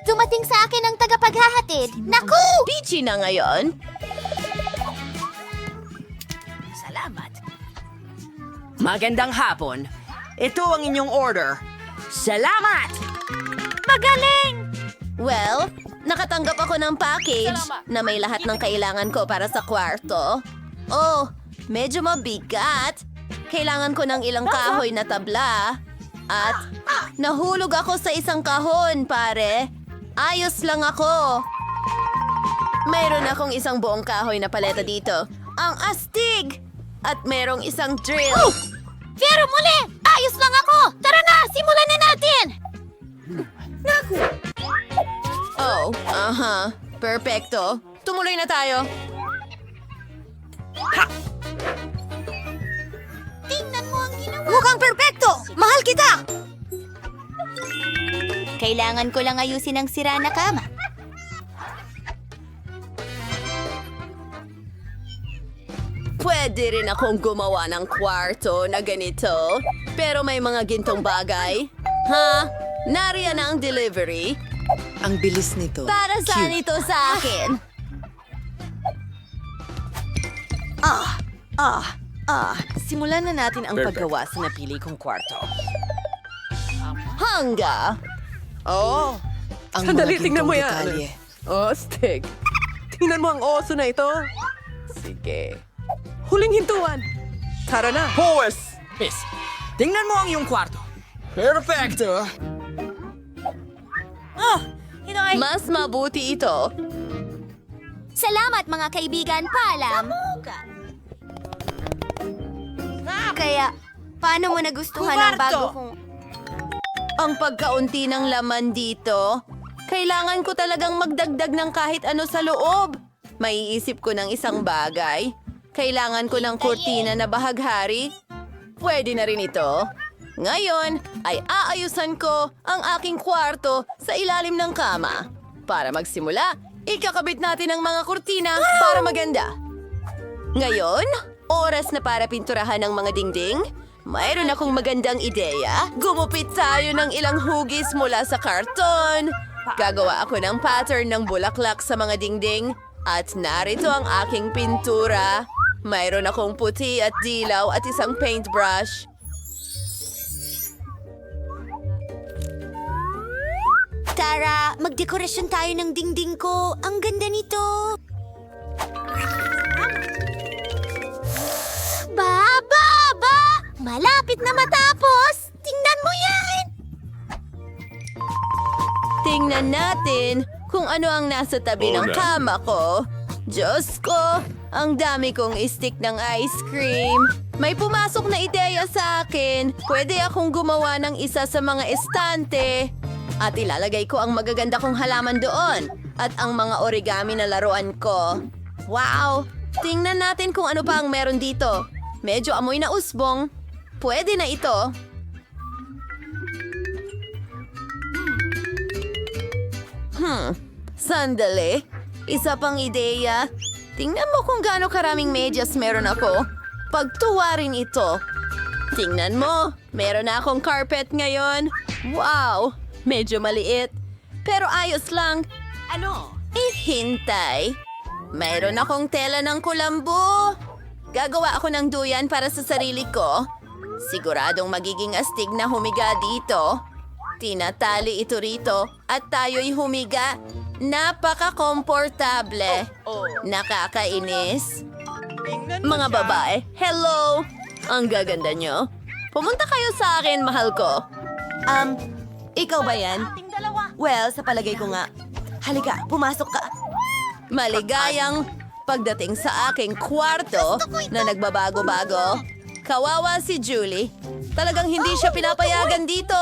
Dumating sa akin ang tagapaghahatid. Naku! Peachy na ngayon. Salamat. Magandang hapon. Ito ang inyong order. Salamat! Magaling! Well, nakatanggap ako ng package na may lahat ng kailangan ko para sa kwarto. Oh, medyo mabigat. Kailangan ko ng ilang kahoy na tabla. At nahulog ako sa isang kahon, pare. Ayos lang ako. Mayroon akong isang buong kahoy na paleta dito. Ang astig! At merong isang drill. Pero muli! Ayos lang ako! Tara na! Simulan na natin! Oh, aha. Perfecto. Tumuloy na tayo. Tingnan mo ang ginawa! Mukhang perpekto! Mahal kita! Kailangan ko lang ayusin ang sira na kama. Pwede rin akong gumawa ng kwarto na ganito. Pero may mga gintong bagay. Ha? Nariyan na ang delivery. Ang bilis nito. Para saan ito sa akin? Simulan na natin ang paggawa sa napili kong kwarto. Hangga. Oh, ang Sandali, mga tingnan mo gintong yan. detalye. Astig. Tingnan mo ang oso na ito. Sige. Huling hintuan. Tara na. Huwes! Miss, tingnan mo ang iyong kwarto. Perfecto! Mas mabuti ito. Salamat mga kaibigan, paalam. Kaya, paano mo nagustuhan ang bago kong... Ang pagkaunti ng laman dito. Kailangan ko talagang magdagdag ng kahit ano sa loob. Maiisip ko ng isang bagay. Kailangan ko ng kurtina na bahaghari. Pwede na rin ito. Ngayon ay aayusan ko ang aking kwarto sa ilalim ng kama. Para magsimula, ikakabit natin ang mga kurtina para maganda. Ngayon, oras na para pinturahan ang mga dingding. Mayroon akong magandang ideya. Gumupit tayo ng ilang hugis mula sa karton. Gagawa ako ng pattern ng bulaklak sa mga dingding. At narito ang aking pintura. Mayroon akong puti at dilaw at isang paintbrush. Tara, magdekorasyon tayo ng dingding ko. Ang ganda nito. Ba! Malapit na matapos! Tingnan mo yan! Tingnan natin kung ano ang nasa tabi ng kama ko. Diyos ko, ang dami kong stick ng ice cream. May pumasok na ideya sa akin. Pwede akong gumawa ng isa sa mga estante. At ilalagay ko ang magaganda kong halaman doon. At ang mga origami na laruan ko. Wow! Tingnan natin kung ano pa ang meron dito. Medyo amoy na usbong. Pwede na ito. Sandali. Isa pang ideya. Tingnan mo kung gaano karaming medyas meron ako. Pagtuwarin ito. Tingnan mo, meron na akong carpet ngayon. Wow, medyo maliit. Pero ayos lang. Ano? Hintay. Mayroon akong tela ng kulambo. Gagawa ako ng duyan para sa sarili ko. Siguradong magiging astig na humiga dito. Tinatali ito rito at tayo'y humiga. Napaka-komportable. Nakakainis. Mga babae, hello! Ang gaganda nyo. Pumunta kayo sa akin, mahal ko. Ikaw ba yan? Well, sa palagay ko nga. Halika, pumasok ka. Maligayang pagdating sa aking kwarto na nagbabago-bago. Kawawa si Julie. Talagang hindi siya pinapayagan dito.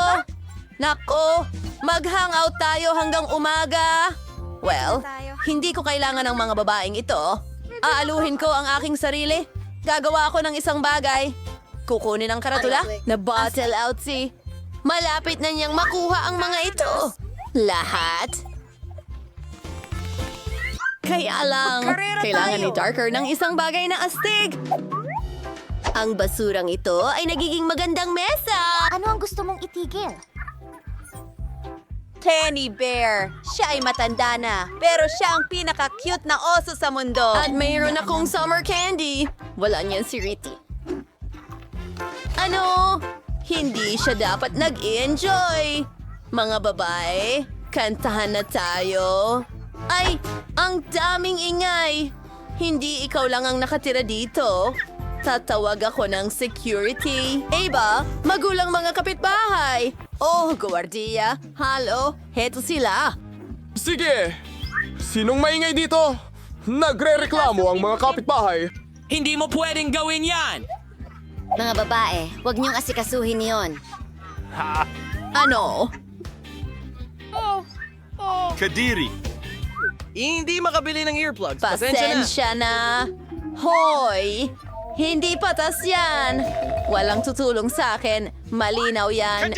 Nako, mag-hangout tayo hanggang umaga. Well, hindi ko kailangan ng mga babaeng ito. Aaluhin ko ang aking sarili. Gagawa ako ng isang bagay. Kukunin ang karatula na bottle out si. Malapit na niyang makuha ang mga ito. Lahat. Kaya lang, kailangan ni Darker ng isang bagay na astig. Ang basurang ito ay nagiging magandang mesa. Ano ang gusto mong itigil? Kenny Bear. Siya ay matanda na, pero siya ang pinaka-cute na oso sa mundo. At mayroon akong summer candy. Wala niyan si Riti. Ano? Hindi siya dapat nag-enjoy. Mga babae, kantahan na tayo. Ay, ang daming ingay. Hindi ikaw lang ang nakatira dito. Tatawag ako ng security. Aba, magulang mga kapitbahay. Oh, gwardiya. Halo, heto sila. Sige! Sinong maingay dito? Nagre-reklamo ang mga kapitbahay. Hindi mo pwedeng gawin yan! Mga babae, huwag niyong asikasuhin yon. Ano? Kadiri. Hindi makabili ng earplugs. Pasensya na. Pasensya na. Hoy! Hindi patas yan. Walang tutulong sa akin. Malinaw yan.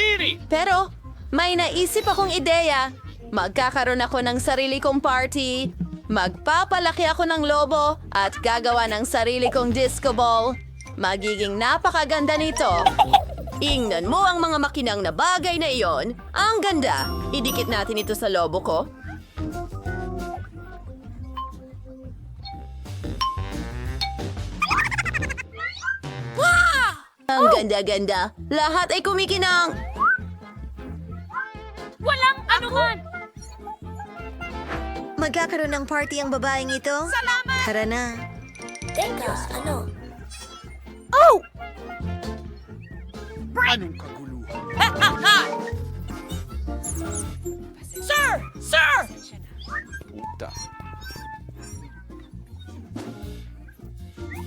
Pero, may naisip akong ideya. Magkakaroon ako ng sarili kong party. Magpapalaki ako ng lobo at gagawa ng sarili kong disco ball. Magiging napakaganda nito. Ingnan mo ang mga makinang na bagay na iyon. Ang ganda. Idikit natin ito sa lobo ko. Ang ganda-ganda. Lahat ay kumikinang. Magkakaroon ng party ang babaeng ito? Salamat! Tara na.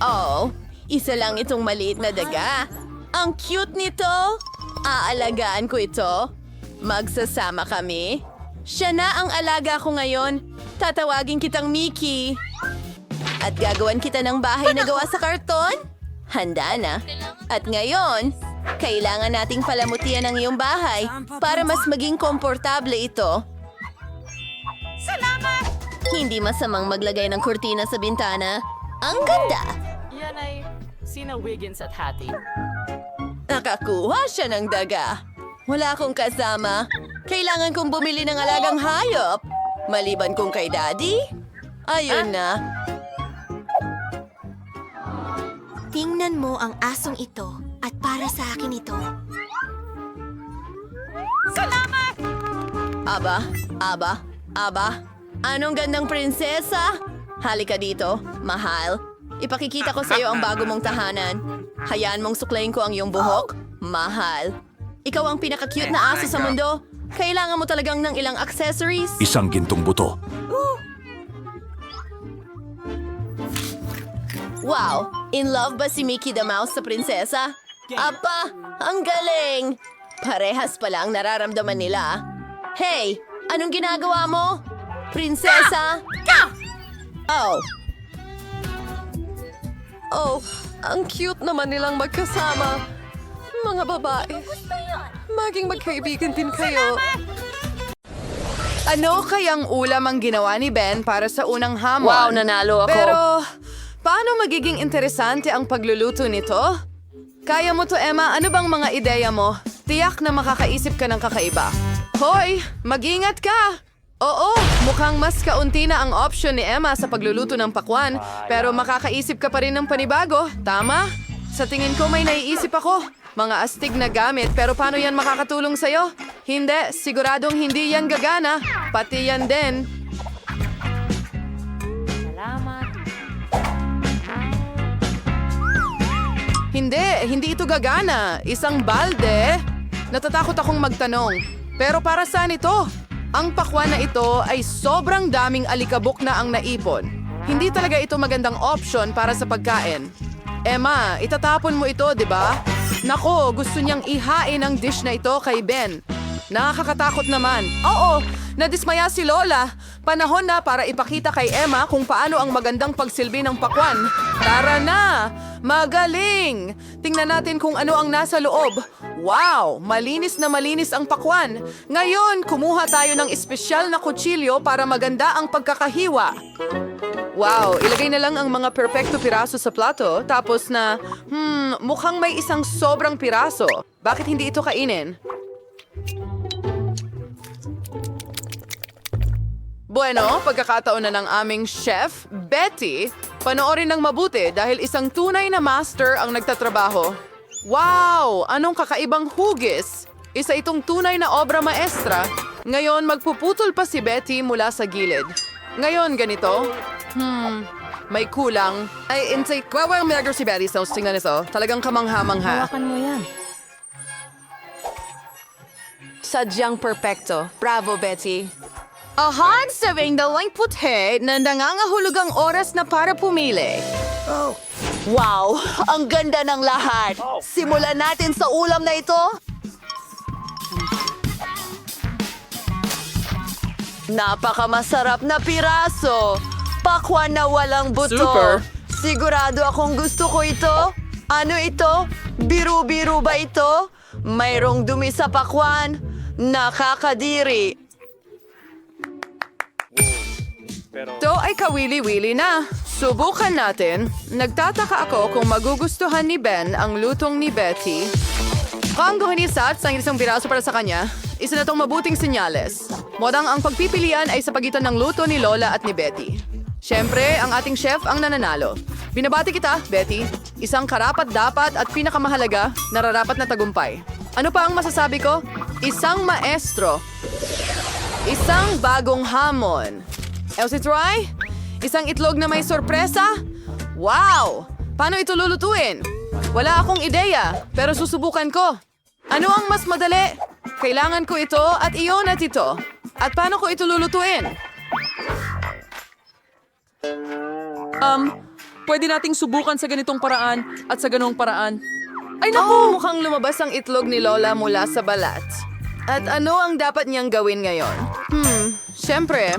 Oh, isa lang itong maliit na daga. Ang cute nito. Aalagaan ko ito. Magsasama kami. Siya na ang alaga ko ngayon. Tatawagin kitang Mickey. At gagawan kita ng bahay na gawa sa karton? Handa na. At ngayon, kailangan nating palamutian ang iyong bahay para mas maging komportable ito. Salamat! Hindi masamang maglagay ng kurtina sa bintana. Ang ganda! Yan ay sina Wiggins at Hattie. Nakakuha siya ng daga. Wala akong kasama. Kailangan kong bumili ng alagang hayop. Maliban kung kay Daddy. Ayun na. Tingnan mo ang asong ito at para sa akin ito. Aba. Anong gandang prinsesa? Halika dito, mahal. Ipakikita ko sa iyo ang bago mong tahanan. Hayaan mong suklayin ko ang iyong buhok. Mahal. Ikaw ang pinaka-cute na aso sa mundo. Kailangan mo talagang ng ilang accessories. Isang gintong buto. Wow! In love ba si Mickey the Mouse sa prinsesa? Apa! Ang galing! Parehas pala ang nararamdaman nila. Hey! Anong ginagawa mo? Prinsesa? Oh, ang cute naman nilang magkasama. Mga babae, maging magkaibigan din kayo. Ano kayang ulam ang ginawa ni Ben para sa unang hamon? Wow, nanalo ako. Pero, paano magiging interesante ang pagluluto nito? Kaya mo to, Emma. Ano bang mga ideya mo? Tiyak na makakaisip ka ng kakaiba. Hoy, mag-ingat ka! Oo, mukhang mas kaunti na ang option ni Emma sa pagluluto ng pakwan. Pero makakaisip ka pa rin ng panibago, tama? Sa tingin ko may naiisip ako. Mga astig na gamit, pero paano yan makakatulong sa'yo? Hindi, siguradong hindi yan gagana. Pati yan din. Hindi ito gagana. Isang balde. Natatakot akong magtanong. Pero para saan ito? Ang pakwan na ito ay sobrang daming alikabok na ang naipon. Hindi talaga ito magandang option para sa pagkain. Emma, itatapon mo ito, di ba? Nako, gusto niyang ihain ang dish na ito kay Ben. Nakakatakot naman. Oo, nadismaya si Lola. Panahon na para ipakita kay Emma kung paano ang magandang pagsilbi ng pakwan. Tara na! Magaling! Tingnan natin kung ano ang nasa loob. Wow! Malinis na malinis ang pakwan. Ngayon, kumuha tayo ng espesyal na kutsilyo para maganda ang pagkakahiwa. Wow! Ilagay na lang ang mga perpekto piraso sa plato. Tapos na, mukhang may isang sobrang piraso. Bakit hindi ito kainin? Bueno, pagkakataon na ng aming chef, Betty, panoorin ng mabuti dahil isang tunay na master ang nagtatrabaho. Wow! Anong kakaibang hugis! Isa itong tunay na obra maestra. Ngayon, magpuputol pa si Betty mula sa gilid. Ngayon, ganito. May kulang. Ay, intay, kwawang meager si Betty sa tingnan nito. Talagang kamangha-mangha. Hawakan mo yan. Sadyang perpekto. Bravo, Betty. Ahan, sabing dalang puti na nangangahulugang oras na para pumili. Wow! Ang ganda ng lahat! Simulan natin sa ulam na ito. Napakamasarap na piraso. Pakwan na walang buto. Super. Sigurado akong gusto ko ito. Ano ito? Biru-biru ba ito? Mayroong dumi sa pakwan. Nakakadiri. Ito ay kawili-wili na. Subukan natin. Nagtataka ako kung magugustuhan ni Ben ang lutong ni Betty. Kung guhanisat sa isang piraso para sa kanya, isa na itong mabuting senyales. Modang ang pagpipilian ay sa pagitan ng luto ni Lola at ni Betty. Siyempre, ang ating chef ang nananalo. Binabati kita, Betty. Isang karapat-dapat at pinakamahalaga, nararapat na tagumpay. Ano pa ang masasabi ko? Isang maestro. Isang bagong hamon. Elsie Troy? Isang itlog na may sorpresa? Wow! Paano ito lulutuin? Wala akong ideya, pero susubukan ko. Ano ang mas madali? Kailangan ko ito at iyon at ito. At paano ko ito lulutuin? Pwede nating subukan sa ganitong paraan at sa ganong paraan. Ay naku! Mukhang lumabas ang itlog ni Lola mula sa balat. At ano ang dapat niyang gawin ngayon? Siyempre,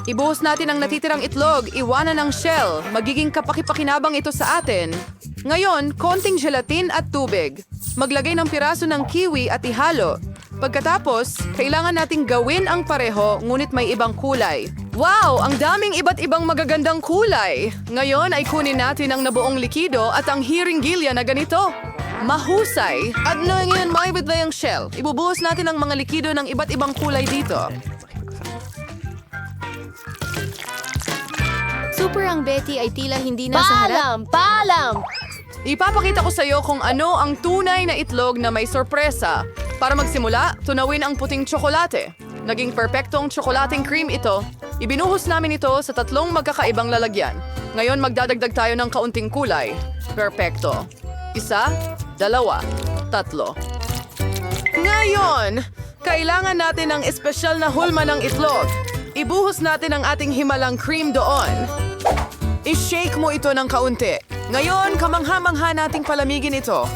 ibuhos natin ang natitirang itlog, iwanan ang shell. Magiging kapakipakinabang ito sa atin. Ngayon, konting gelatin at tubig. Maglagay ng piraso ng kiwi at ihalo. Pagkatapos, kailangan nating gawin ang pareho ngunit may ibang kulay. Wow! Ang daming iba't ibang magagandang kulay! Ngayon ay kunin natin ang nabuong likido at ang hiringgilya na ganito. Mahusay! At ngayon maibit na yung shell. Ibubuhos natin ang mga likido ng iba't ibang kulay dito. Super ang Betty ay tila hindi na sa harap. Paalam! Ipapakita ko sa iyo kung ano ang tunay na itlog na may sorpresa. Para magsimula, tunawin ang puting tsokolate. Naging perpektong tsokolating cream ito. Ibinuhos namin ito sa 3 magkakaibang lalagyan. Ngayon magdadagdag tayo ng kaunting kulay. Perpekto. 1, 2, 3. Ngayon, kailangan natin ng espesyal na hulma ng itlog. Ibuhos natin ang ating himalang cream doon. I-shake mo ito ng kaunti. Ngayon, kamangha-mangha nating palamigin ito.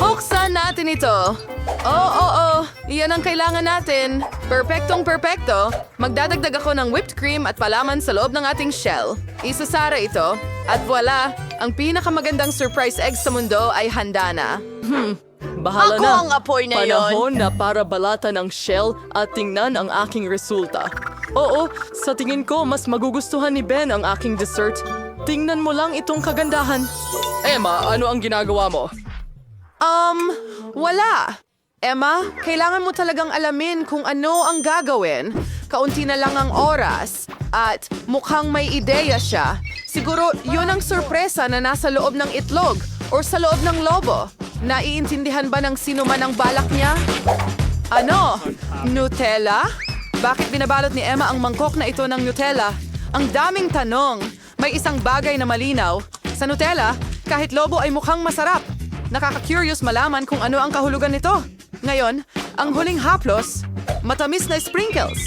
Buksan natin ito. Oo. Iyan ang kailangan natin. Perpektong perpekto. Magdadagdag ako ng whipped cream at palaman sa loob ng ating shell. Isasara ito. At voila, ang pinakamagandang surprise egg sa mundo ay handa na. Bahala Ako na. ang apoy na yon. Panahon na para balatan ang shell at tingnan ang aking resulta. Oo, sa tingin ko mas magugustuhan ni Ben ang aking dessert. Tingnan mo lang itong kagandahan. Emma, ano ang ginagawa mo? Wala. Emma, kailangan mo talagang alamin kung ano ang gagawin. Kaunti na lang ang oras. At mukhang may ideya siya. Siguro yun ang sorpresa na nasa loob ng itlog or sa loob ng lobo. Naiintindihan ba ng sino man ang balak niya? Ano? Nutella? Bakit binabalot ni Emma ang mangkok na ito ng Nutella? Ang daming tanong. May isang bagay na malinaw. Sa Nutella, kahit lobo ay mukhang masarap. Nakaka-curious malaman kung ano ang kahulugan nito. Ngayon, ang huling haplos, matamis na sprinkles.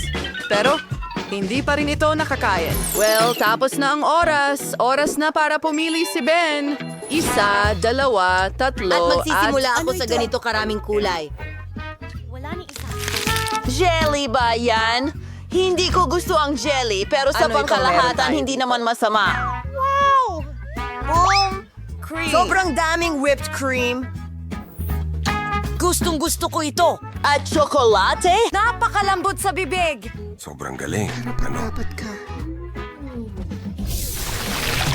Pero, hindi pa rin ito nakakain. Well, tapos na ang oras. Oras na para pumili si Ben. 1, 2, 3, At magsisimula ako sa ganito karaming kulay. Jelly ba yan? Hindi ko gusto ang jelly, pero sa Ano ito, meron pangkalahatan tayo? hindi naman masama. Boom! Cream. Sobrang daming whipped cream. Gustong-gusto ko ito. At tsokolate? Napakalambot sa bibig. Sobrang galing. Ano?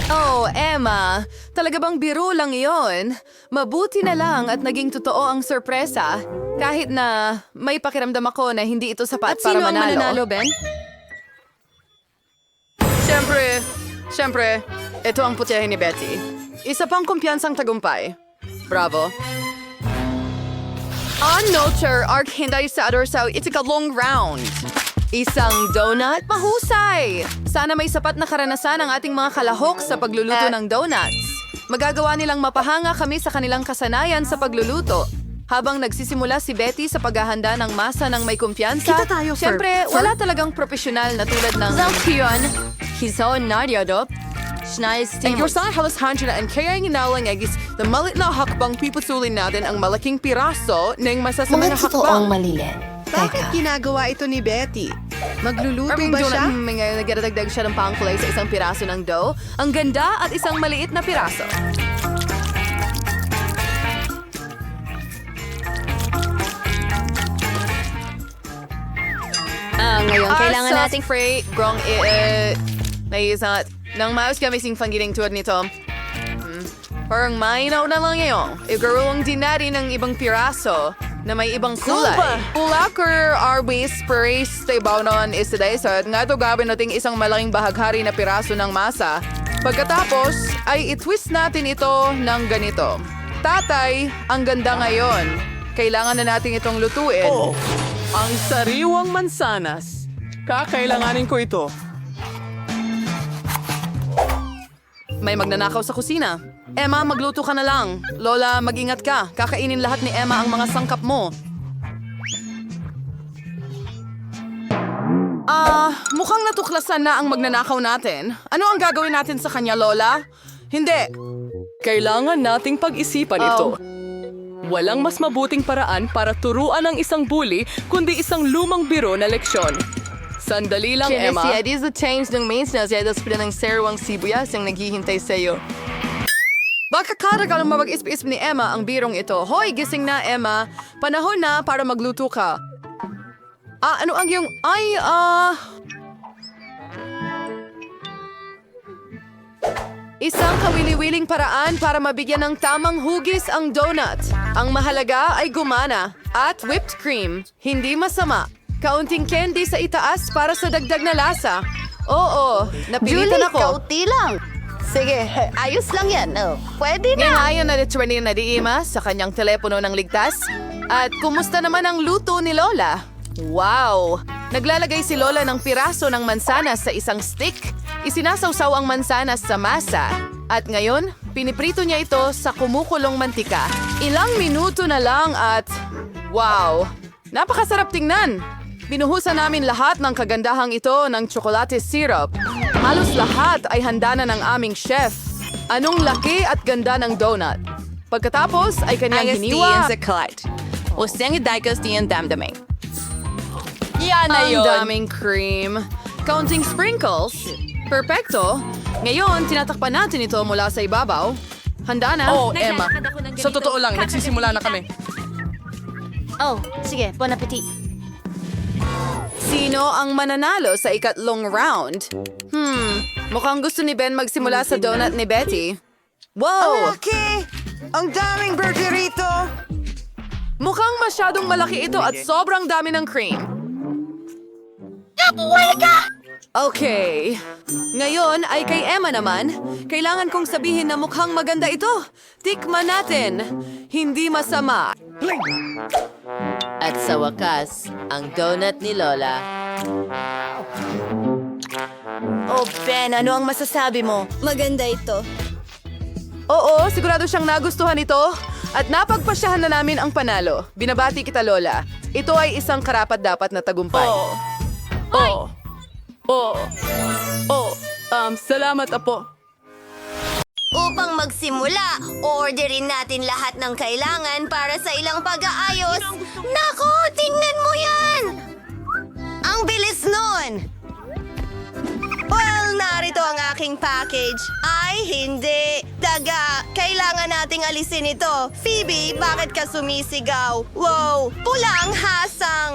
Oh, Emma, talaga bang biro lang iyon? Mabuti na lang at naging totoo ang sorpresa. Kahit na may pakiramdam ako na hindi ito sapat para manalo. Ben? Siyempre, ito ang putihe ni Betty. Isa pang kumpiyansang tagumpay. Bravo. Nurture Arc Hinday sa Adorsaw itikalong round. Isang donut? Mahusay! Sana may sapat na karanasan ang ating mga kalahok sa pagluluto ng donuts. Magagawa nilang mapahanga kami sa kanilang kasanayan sa pagluluto. Habang nagsisimula si Betty sa paghahanda ng masa ng may kumpiyansa, Kita tayo, siyempre, wala talagang profesional na tulad ng... Ang Yorsan halos handya na ang kaya ginalangagis na malit na hakbang pipusulin natin ang malaking piraso ng masasamang hakbang. malilit. Bakit ginagawa ito ni Betty? Magluluto ba siya? Ngayon nagdadagdag siya ng pangkulay sa isang piraso ng dough. Ang ganda at isang maliit na piraso. Ngayon, kailangan nating... Frey, grong, naisat. Nang maus kami sing panggiling tuwad nito. Parang mainaw na lang ngayon. Igarulang din natin ng ibang piraso na may ibang kulay. Ulakar arbis paris tabaw noon isidaysa nga ito gawin nating isang malaking bahaghari na piraso ng masa. Pagkatapos ay itwist natin ito ng ganito. Tatay, ang ganda ngayon. Kailangan na natin itong lutuin. Ang sariwang mansanas. Kakailanganin ko ito. May magnanakaw sa kusina. Emma, magluto ka na lang. Lola, mag-ingat ka. Kakainin lahat ni Emma ang mga sangkap mo. Mukhang natuklasan na ang magnanakaw natin. Ano ang gagawin natin sa kanya, Lola? Hindi. Kailangan nating pag-isipan ito. Walang mas mabuting paraan para turuan ang isang bully kundi isang lumang biro na leksyon. Sandali lang, Emma. is the change ng maintenance ay das ng serwang sibuyas ang naghihintay sa iyo. Baka karagal mapag-isp-isp ni Emma ang birong ito. Hoy, gising na, Emma. Panahon na para magluto ka. Ano ang iyong... Isang kawili-wiling paraan para mabigyan ng tamang hugis ang donut. Ang mahalaga ay gumana at whipped cream. Hindi masama. Kaunting candy sa itaas para sa dagdag na lasa. Oo, napilitan ako. kaunti lang. Sige, ayos lang yan. Pwede Ngayon na determine na di Ima sa kanyang telepono ng ligtas. At kumusta naman ang luto ni Lola? Wow! Naglalagay si Lola ng piraso ng mansanas sa isang stick. Isinasawsaw ang mansanas sa masa. At ngayon, piniprito niya ito sa kumukulong mantika. Ilang minuto na lang at... Wow! Napakasarap tingnan! Binuhusan namin lahat ng kagandahang ito ng tsokolate syrup. Halos lahat ay handa na ng aming chef. Anong laki at ganda ng donut. Pagkatapos ay kanyang hiniwa. Yan na Ang yun. daming cream. Counting sprinkles. Perfecto. Ngayon, tinatakpan natin ito mula sa ibabaw. Handa na? Emma. Sa totoo lang, nagsisimula na kami. Sige, bon appetit. Sino ang mananalo sa ikatlong round? Mukhang gusto ni Ben magsimula sa donut ni Betty. Wow! Laki! Ang daming burger rito! Mukhang masyadong malaki ito at sobrang dami ng cream. Okay. Ngayon ay kay Emma naman. Kailangan kong sabihin na mukhang maganda ito. Tikman natin. Hindi masama. At sa wakas, ang donut ni Lola. Oh, Ben, ano ang masasabi mo? Maganda ito. Oo, sigurado siyang nagustuhan ito. At napagpasyahan na namin ang panalo. Binabati kita, Lola. Ito ay isang karapat-dapat na tagumpay. Salamat, Apo. Upang magsimula, orderin natin lahat ng kailangan para sa ilang pag-aayos. Nako, tingnan mo yan! Ang bilis nun! Well, narito ang aking package. Ay, hindi. Daga, kailangan nating alisin ito. Phoebe, bakit ka sumisigaw? Wow, pula ang hasang.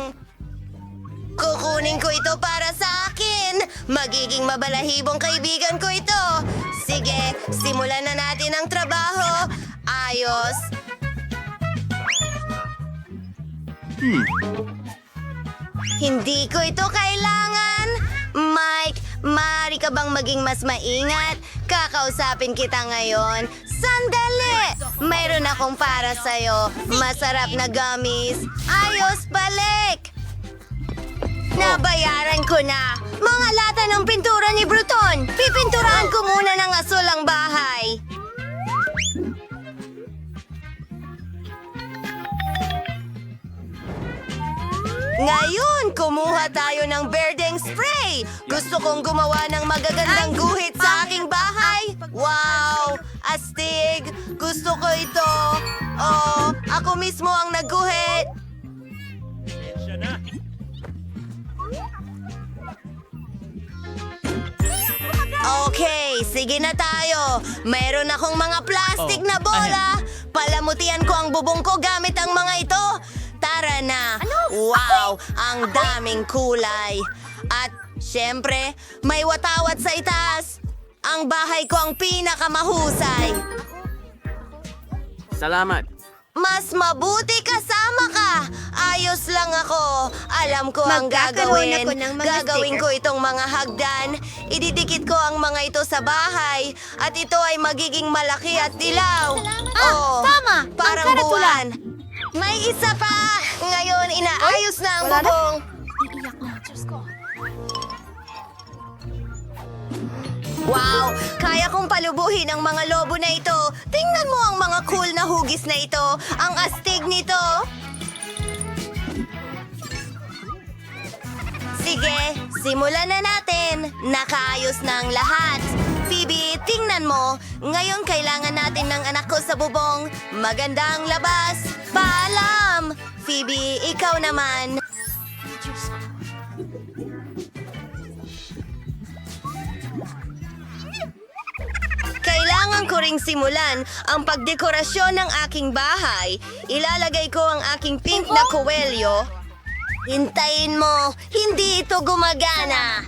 Kukunin ko ito para sa akin. Magiging mabalahibong kaibigan ko ito. Sige, simulan na natin ang trabaho. Ayos. Hindi ko ito kailangan. Mike, Maaari ka bang maging mas maingat? Kakausapin kita ngayon. Sandali! Mayroon akong para sa'yo. Masarap na gummies. Ayos, balik! Nabayaran ko na. Mga lata ng pintura ni Bruton. Pipinturahan ko muna ng asul ang bahay. Ngayon, kumuha tayo ng berdeng spray. Gusto kong gumawa ng magagandang guhit sa aking bahay. Wow! Astig! Gusto ko ito. Oh, ako mismo ang nagguhit. Okay, sige na tayo. Mayroon akong mga plastic na bola. Palamutian ko ang bubong ko gamit ang mga ito. Tara na. Wow, ang daming kulay. At syempre, may watawat sa itaas. Ang bahay ko ang pinakamahusay. Salamat. Mas mabuti kasama ka. Ayos lang ako. Alam ko ang gagawin. Gagawin ko itong mga hagdan. Ididikit ko ang mga ito sa bahay. At ito ay magiging malaki at dilaw. Tama. Parang buwan. May isa pa. Ngayon, inaayos na ang bubong. Wow! Kaya kong palubuhin ang mga lobo na ito. Tingnan mo ang mga cool na hugis na ito. Ang astig nito. Sige, simulan na natin. Nakaayos na ang lahat. Phoebe, tingnan mo. Ngayon kailangan natin ng anak ko sa bubong. Maganda ang labas. Paalam! Phoebe, ikaw naman. Kailangan ko ring simulan ang pagdekorasyon ng aking bahay. Ilalagay ko ang aking pink na kowelyo. Hintayin mo, hindi ito gumagana.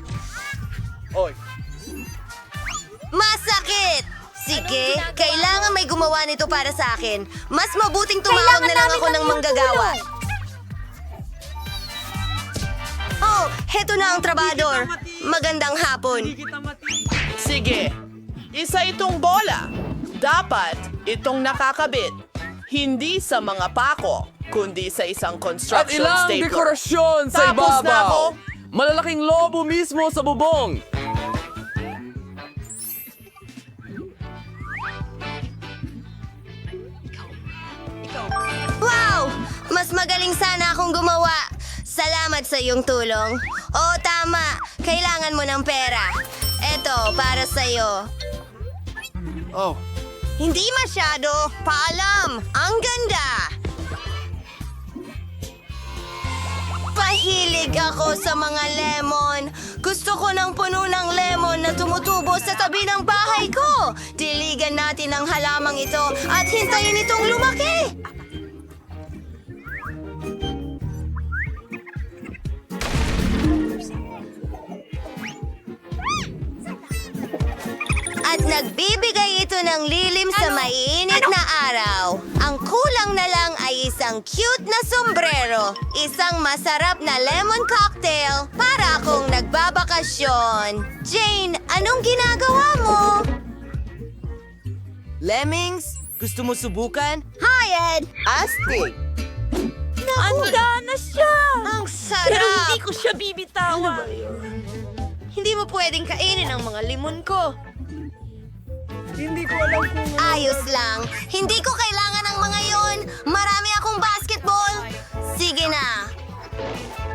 Masakit! Sige, kailangan may gumawa nito para sa akin. Mas mabuting tumawag na lang ako ng manggagawa. Oh, heto na ang trabador. Magandang hapon. Sige, isa itong bola. Dapat itong nakakabit. Hindi sa mga pako, kundi sa isang At construction ilang stapler. dekorasyon sa Tapos na ako. ibabaw. Malalaking lobo mismo sa bubong. Wow! Mas magaling sana akong gumawa. Salamat sa iyong tulong. Oo, tama. Kailangan mo ng pera. Eto, para sa'yo. Oh, Hindi masyado. Paalam. Ang ganda. Pahilig ako sa mga lemon. Gusto ko ng puno ng lemon na tumutubo sa tabi ng bahay ko. Diligan natin ang halamang ito at hintayin itong lumaki. At nagbibigay ito ng lilim sa maiinit na araw. Ang kulang na lang ay isang cute na sombrero. Isang masarap na lemon cocktail para akong nagbabakasyon. Jane, anong ginagawa mo? Lemmings, gusto mo subukan? Hi, Ed! Astig! Handa na siya! Ang sarap! ko siya bibitawan. Hindi mo pwedeng kainin ang mga limon ko. Ayos lang. Hindi ko kailangan ng mga yon. Marami akong basketball. Sige na.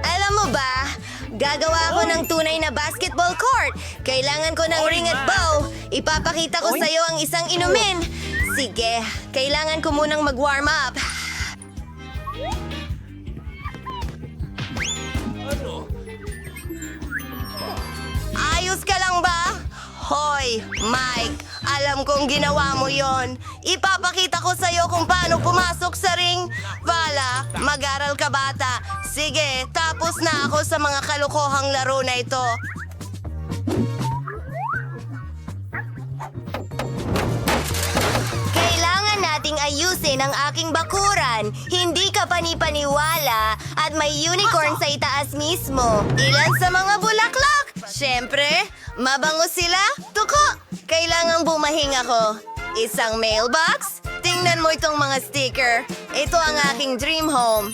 Alam mo ba, gagawa ako ng tunay na basketball court. Kailangan ko ng ring at bow. Ipapakita ko sa'yo ang isang inumin. Sige, kailangan ko munang mag-warm up. Ayos ka lang ba? Hoy, Mike. Alam kong ginawa mo yon. Ipapakita ko sa'yo kung paano pumasok sa ring. Vala, mag-aral ka bata. Sige, tapos na ako sa mga kalokohang laro na ito. Kailangan nating ayusin ang aking bakuran. Hindi ka panipaniwala at may unicorn sa itaas mismo. Ilan sa mga bulaklak? Siyempre, Mabango sila? Tuko! Kailangang bumahing ako. Isang mailbox? Tingnan mo itong mga sticker. Ito ang aking dream home.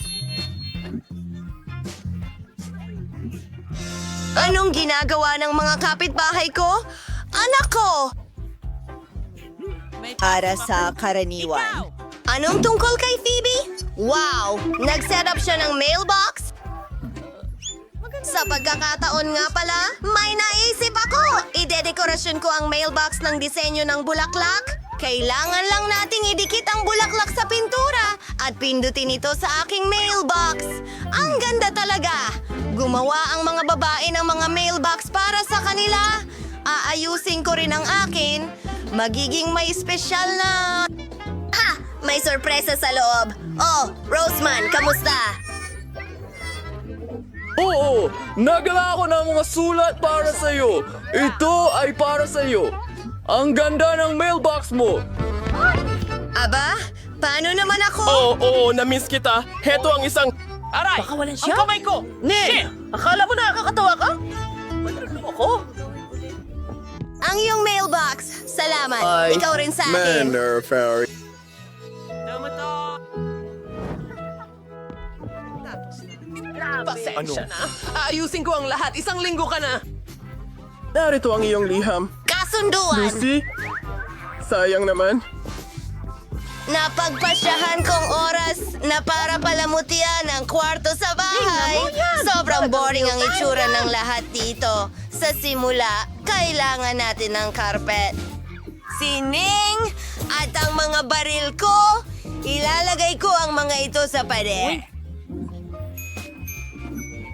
Anong ginagawa ng mga kapitbahay ko? Anak ko! Para sa karaniwan. Anong tungkol kay Phoebe? Wow! Nag-set up siya ng mailbox? Sa pagkakataon nga pala, may naisip ako! Idedekorasyon ko ang mailbox ng disenyo ng bulaklak. Kailangan lang nating idikit ang bulaklak sa pintura at pindutin ito sa aking mailbox. Ang ganda talaga! Gumawa ang mga babae ng mga mailbox para sa kanila. Aayusin ko rin ang akin. Magiging may espesyal na... Ha! May sorpresa sa loob. Oh, Roseman, kamusta? Oo, nagala ako ng mga sulat para sa'yo. Ito ay para sa'yo. Ang ganda ng mailbox mo. Aba, paano naman ako? Oo, na-miss kita. Heto ang isang... Aray! Baka walan siya? Ang kamay ko! Shit! Akala mo nakakatawa ka? Ano ako? Ang iyong mailbox. Salamat. Ay, Ikaw rin sa akin. Fairy. Pasensya na. Aayusin ko ang lahat. Isang linggo ka na. Narito ang iyong liham. Kasunduan. Lucy? Sayang naman. Napagpasyahan kong oras na para palamutian ang kwarto sa bahay. Sobrang boring ang itsura ng lahat dito. Sa simula, kailangan natin ng carpet. Sining! At ang mga baril ko, ilalagay ko ang mga ito sa pader.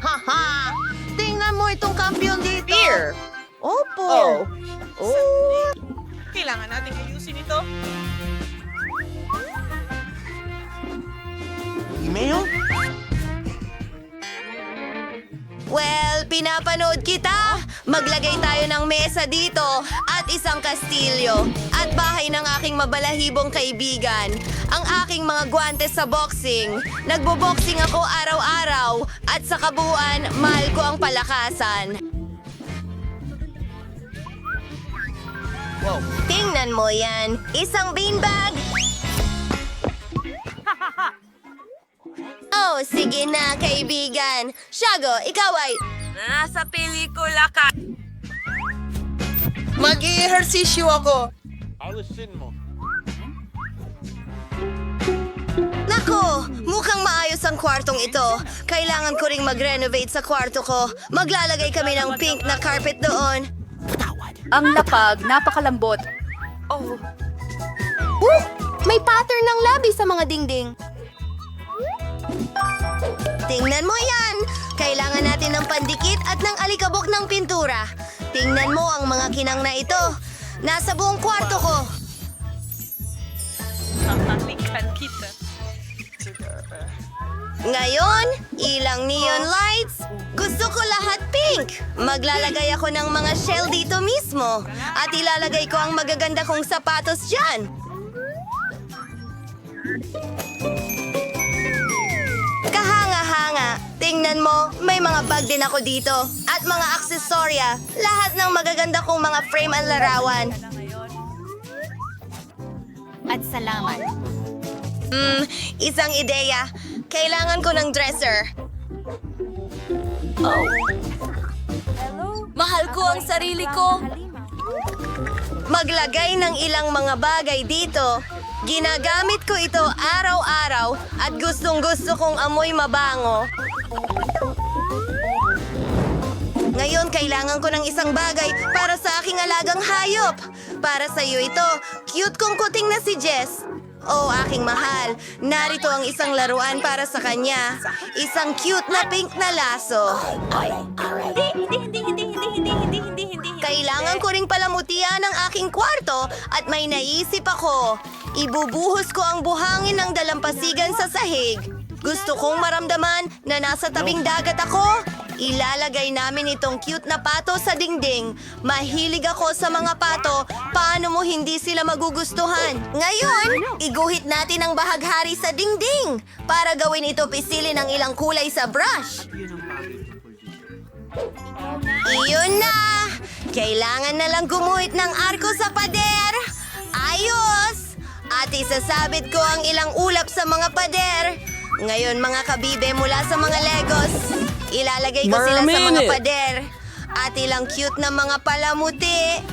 Haha! Tingnan mo itong kampiyon dito. Beer! Opo! Oh. Kailangan natin ayusin ito. Email? Well, pinapanood kita. Maglagay tayo ng mesa dito at isang kastilyo at bahay ng aking mabalahibong kaibigan. Ang aking mga guwantes sa boxing. Nagbo-boxing ako araw-araw at sa kabuuan, mahal ko ang palakasan. Tingnan mo yan. Isang beanbag. Oh, sige na, kaibigan. Shago, ikaw ay... Nasa pelikula ka. Mag-i-ehersisyo ako. Nako, mukhang maayos ang kwartong ito. Kailangan ko ring mag-renovate sa kwarto ko. Maglalagay kami ng pink na carpet doon. Ang lapag, napakalambot. May pattern ng labi sa mga dingding. Tingnan mo yan! Kailangan natin ng pandikit at ng alikabok ng pintura. Tingnan mo ang mga kinang na ito. Nasa buong kwarto ko. Ngayon, ilang neon lights. Gusto ko lahat pink. Maglalagay ako ng mga shell dito mismo. At ilalagay ko ang magaganda kong sapatos dyan. Kahanga-hanga. Tingnan mo, may mga bag din ako dito. At mga aksesorya. Lahat ng magaganda kong mga frame at larawan. At salamat. Isang ideya. Kailangan ko ng dresser. Mahal ko ang sarili ko. Maglagay ng ilang mga bagay dito. Ginagamit ko ito araw-araw at gustong-gusto kong amoy mabango. Ngayon, kailangan ko ng isang bagay para sa aking alagang hayop. Para sa iyo ito, cute kong kuting na si Jess. Oh, aking mahal, narito ang isang laruan para sa kanya. Isang cute na pink na laso. Kailangan ko ring palamutian ang aking kwarto at may naisip ako. Ibubuhos ko ang buhangin ng dalampasigan sa sahig. Gusto kong maramdaman na nasa tabing dagat ako. Ilalagay namin itong cute na pato sa dingding. Mahilig ako sa mga pato. Paano mo hindi sila magugustuhan? Ngayon, iguhit natin ang bahaghari sa dingding. Para gawin ito pisilin ng ilang kulay sa brush. Iyon na! Kailangan na lang gumuhit ng arko sa pader. Ayos! At isasabit ko ang ilang ulap sa mga pader. Ngayon mga kabibe mula sa mga Legos, ilalagay ko sila sa mga Merminute. pader. At ilang cute na mga palamuti.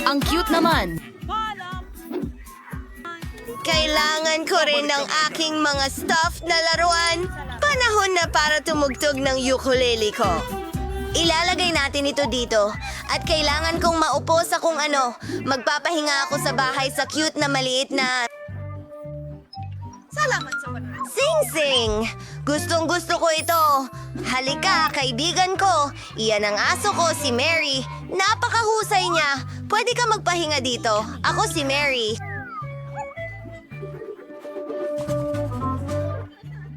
Ang cute naman. Kailangan ko rin ng aking mga stuffed na laruan. Panahon na para tumugtog ng ukulele ko. Ilalagay natin ito dito. At kailangan kong maupo sa kung ano. Magpapahinga ako sa bahay sa cute na maliit na... Sing-sing! Gustong-gusto ko ito. Halika, kaibigan ko. Iyan ang aso ko, si Mary. Napakahusay niya. Pwede ka magpahinga dito. Ako si Mary.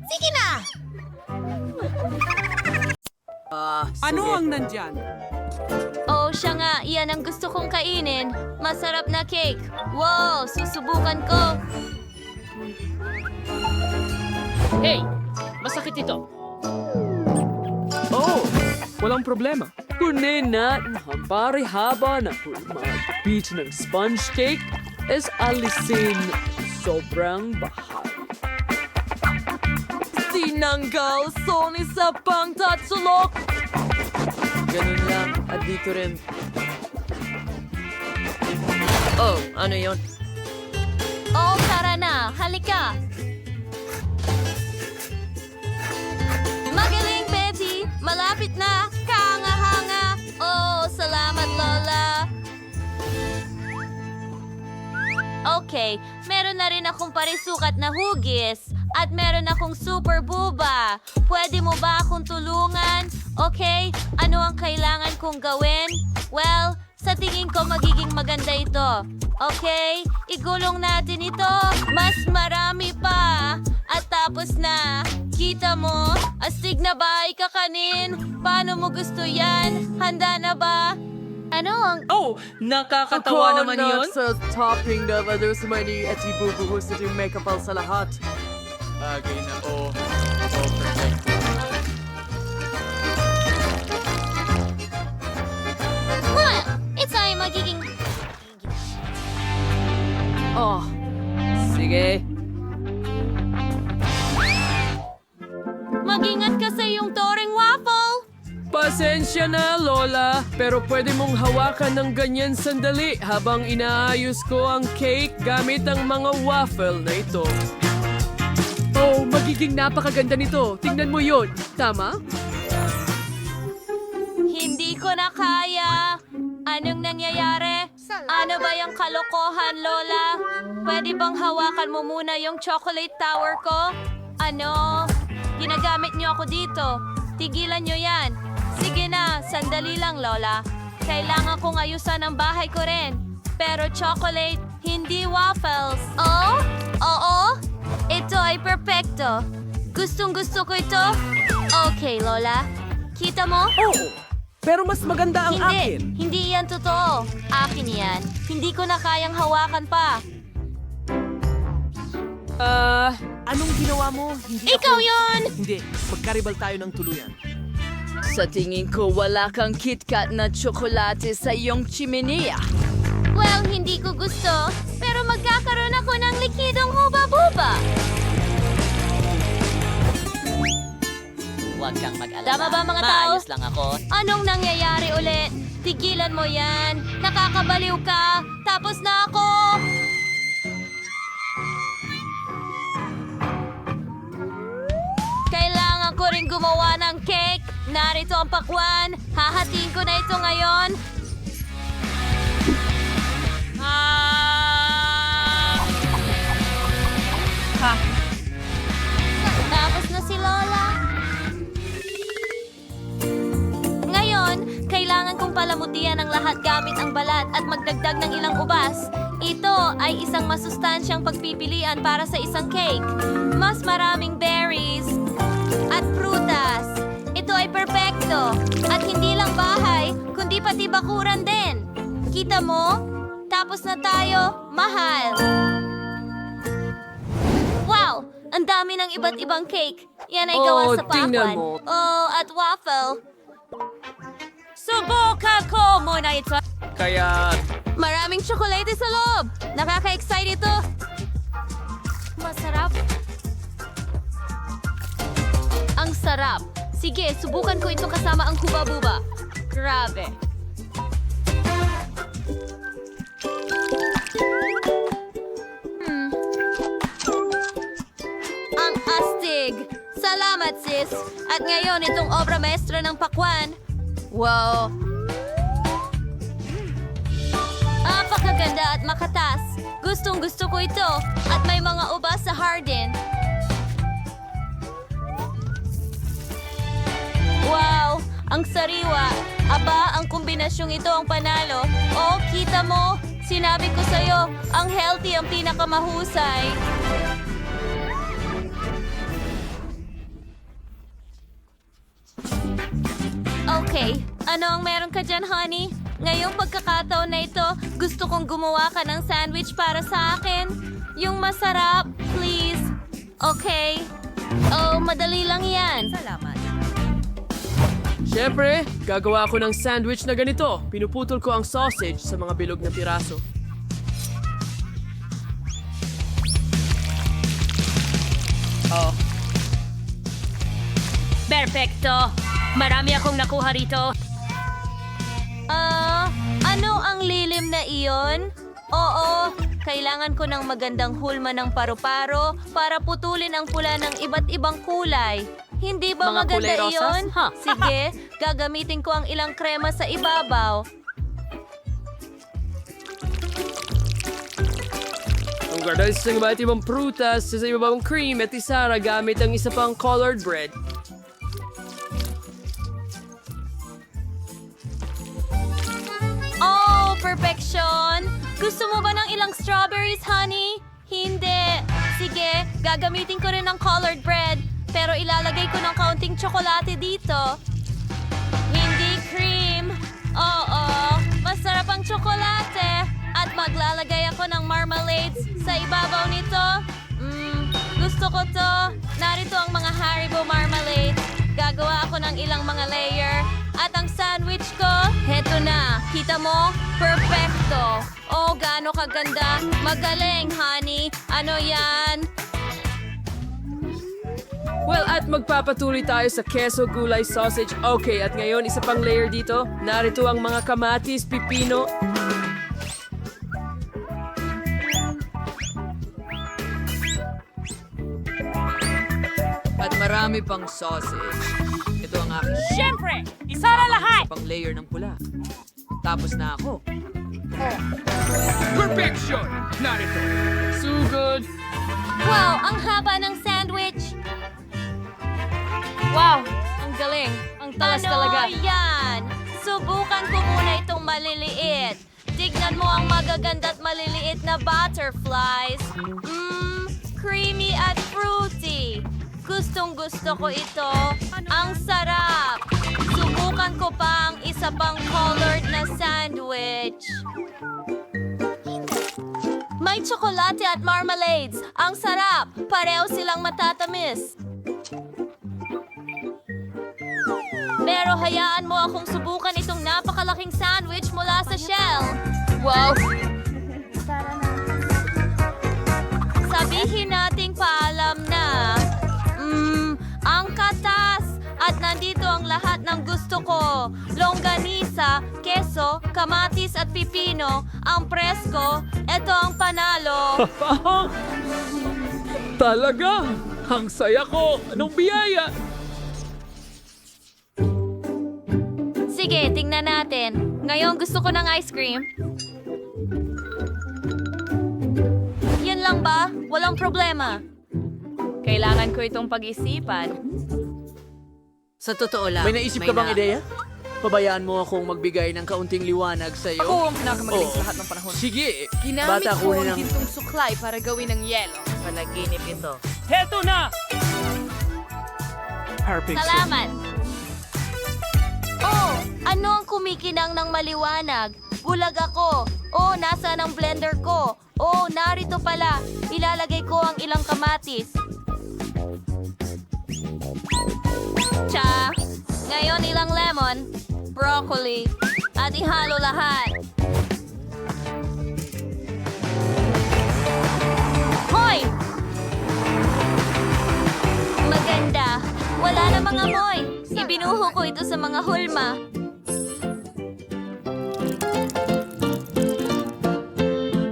Sige na! Oh, siya nga. Iyan ang gusto kong kainin. Masarap na cake. Wow, susubukan ko. Hey! Masakit ito. Oh! Walang problema. Kunin natin ang pare-haba na mag-beach ng sponge cake is alisin sobrang bahal. Sinanggal Sony sa pangtatsulok! Ganun lang. At dito rin. Oh, ano yon? Oh, tara na. Halika. Magaling, Betty. Malapit na. Kahanga-hanga. Oh, salamat, Lola. Okay, meron na rin akong parisukat na hugis. At meron akong super buba. Pwede mo ba akong tulungan? Okay, ano ang kailangan kong gawin? Well, sa tingin ko magiging maganda ito. Okay, igulong natin ito. Mas marami pa. At tapos na. Kita mo? Astig na ba ikakanin? Paano mo gusto yan? Handa na ba? Ano ang... Oh, nakakatawa naman yun. Sa topping na there's many etibubu sa yung makeup sa lahat. Bagay na perfect. Well, ito ay magiging... Oh, sige. Mag-ingat ka sa iyong toring waffle! Pasensya na, Lola. Pero pwede mong hawakan ng ganyan sandali habang inaayos ko ang cake gamit ang mga waffle na ito. Oh, magiging napakaganda nito. Tingnan mo yun. Tama? Hindi ko na kaya. Anong nangyayari? Ano ba yung kalokohan, Lola? Pwede bang hawakan mo muna yung chocolate tower ko? Ano? Ginagamit niyo ako dito. Tigilan niyo yan. Sige na, sandali lang, Lola. Kailangan kong ayusan ang bahay ko rin. Pero chocolate, hindi waffles. Oh? Oo? Ito ay perpekto. Gustong-gusto ko ito. Okay, Lola. Kita mo? Oo, pero mas maganda ang akin. Hindi yan totoo. Akin yan. Hindi ko na kayang hawakan pa. Anong ginawa mo? Hindi Ikaw yon! Hindi, magkaribal tayo ng tuluyan. Sa tingin ko, wala kang KitKat na tsokolate sa iyong chimenea. Well, hindi ko gusto. Pero magkakaroon ako ng likidong huba-buba. Huwag kang mag-alala. Tama ba, mga tao? Maayos lang ako. Anong nangyayari ulit? Tigilan mo yan. Nakakabaliw ka. Tapos na ako. Kailangan ko rin gumawa ng cake. Narito ang pakwan. Hahatiin ko na ito ngayon. Tapos na si Lola. Ngayon, kailangan kong palamutian ang lahat gamit ang balat at magdagdag ng ilang ubas. Ito ay isang masustansyang pagpipilian para sa isang cake. Mas maraming berries at prutas. Ito ay perpekto. At hindi lang bahay, kundi pati bakuran din. Kita mo? Tapos na tayo, mahal. Wow! Ang dami ng iba't ibang cake. Yan ay gawa sa tingnan pakwan. mo. Oh, at waffle. Subukan ko muna ito. Kaya, Maraming tsokolate sa loob. Nakaka-excite ito. Masarap. Ang sarap. Sige, subukan ko ito kasama ang kuba-buba. Grabe. Ang astig. Salamat, sis. At ngayon, itong obra maestra ng pakwan. Wow. Napakaganda at makatas. Gustong-gusto ko ito. At may mga ubas sa hardin. Wow! Ang sariwa. Aba, ang kombinasyong ito ang panalo. Oh, kita mo? Sinabi ko sa'yo, ang healthy ang pinakamahusay. Okay, ano ang meron ka dyan, honey? Ngayong pagkakataon na ito, gusto kong gumawa ka ng sandwich para sa akin. Yung masarap, please. Okay. Oh, madali lang yan. Salamat. syempre, gagawa ako ng sandwich na ganito. Pinuputol ko ang sausage sa mga bilog na piraso. Perfecto. Marami akong nakuha rito. Ano ang lilim na iyon? Oo, kailangan ko ng magandang hulma ng paru-paro para putulin ang pula ng iba't ibang kulay. Hindi ba Mga maganda kulay rosas? iyon? Ha. Sige, gagamitin ko ang ilang krema sa ibabaw. Ang ganda sa iba't ibang prutas sa ibabang cream at isara gamit ang isa pang colored bread. Oh, perfection! Gusto mo ba ng ilang strawberries, honey? Hindi. Sige, gagamitin ko rin ng colored bread, pero ilalagay ko ng kaunting tsokolate dito. Hindi cream. Oo, masarap ang tsokolate. At maglalagay ako ng marmalades sa ibabaw nito. Gusto ko to. Narito ang mga Haribo marmalades. Gagawa ako ng ilang mga layer. At ang sandwich ko, heto na. Kita mo? Perfecto. Oh, gaano kaganda. Magaling, honey. Ano yan? Well, at magpapatuloy tayo sa queso gulay sausage. Okay, at ngayon isa pang layer dito. Narito ang mga kamatis, pipino. At marami pang sausage. Ito ang aking Siyempre! Isa na lahat! pang layer ng pula. Tapos na ako. Perfection! Narito. Sugod! Wow, ang haba ng sandwich. Wow, ang galing. Ang talas talaga. Ano yan? Subukan ko muna itong maliliit. Tignan mo ang magaganda at maliliit na butterflies. Creamy at fruity. Gustong-gusto ko ito. Ang sarap. Subukan ko pa ang isa pang colored na sandwich. May tsokolate at marmalades. Ang sarap. Pareho silang matatamis. Pero hayaan mo akong subukan itong napakalaking sandwich mula sa shell. Wow! Sabihin nating paalam na. Ang katas! At nandito ang lahat ng gusto ko. Longganisa, keso, kamatis at pipino. Ang presko, ito ang panalo. Talaga! Ang saya ko! Anong biyaya? Sige, tingnan natin. Ngayon gusto ko ng ice cream. Yun lang ba? Walang problema. Kailangan ko itong pag-isipan. Sa totoo lang, May naisip ka bang ideya? Pabayaan mo akong magbigay ng kaunting liwanag sa iyo. Ako ang pinakamagaling sa lahat ng panahon. Sige! Ginamit Bata ko kunin ang ang... gintong suklay para gawin ng yelo. Panaginip ito. Heto na! Perfect. Salamat. Oh, ano ang kumikinang ng maliwanag? Bulag ako. Oh, nasaan ang blender ko? Oh, narito pala. Ilalagay ko ang ilang kamatis. chocolate at ihalo lahat. Hoy! Maganda. Wala namang amoy. Ibinuho ko ito sa mga hulma.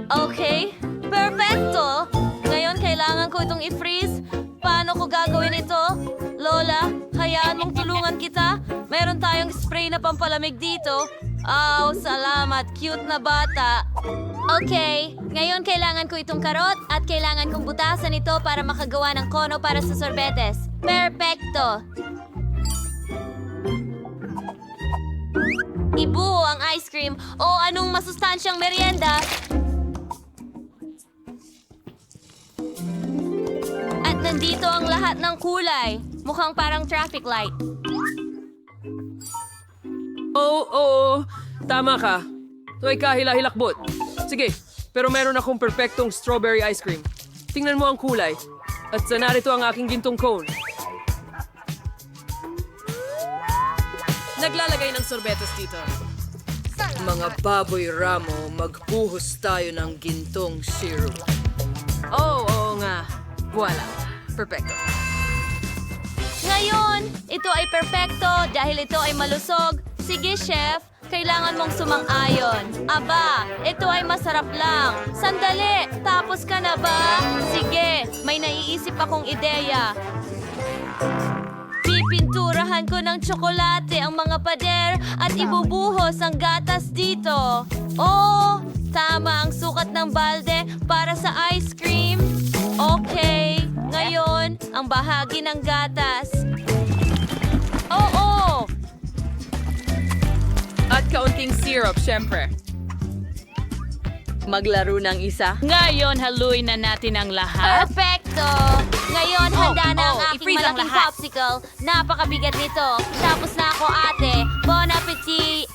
Okay, perfecto. Ngayon kailangan ko itong i-freeze. Paano ko gagawin ito? Lola, hayaan mong tulungan kita. Meron tayong spray na pampalamig dito. Aw, salamat. Cute na bata. Okay, ngayon kailangan ko itong karot at kailangan kong butasan ito para makagawa ng kono para sa sorbetes. Perfecto. Ibuo ang ice cream o anong masustansyang merienda. At nandito ang lahat ng kulay. Mukhang parang traffic light. Oo. Tama ka. Ito ay kahila-hilakbot. Sige, pero meron akong perfectong strawberry ice cream. Tingnan mo ang kulay. At sa narito ang aking gintong cone. Naglalagay ng sorbetes dito. Mga baboy ramo, magbuhos tayo ng gintong syrup. Oo nga. Voila. Perfecto. Ngayon, ito ay perpekto dahil ito ay malusog. Sige, chef. Kailangan mong sumang-ayon. Aba, ito ay masarap lang. Sandali, tapos ka na ba? Sige, may naiisip akong ideya. Pipinturahan ko ng tsokolate ang mga pader at ibubuhos ang gatas dito. Oh, tama ang sukat ng balde para sa ice cream. Okay, ngayon, ang bahagi ng gatas. Oo! At kaunting syrup, syempre. Maglaro ng isa. Ngayon, haluin na natin ang lahat. Perfecto! Ngayon, handa na ang aking i-freeze ang malaking lahat. popsicle. Napakabigat nito. Tapos na ako, ate. Bon appetit!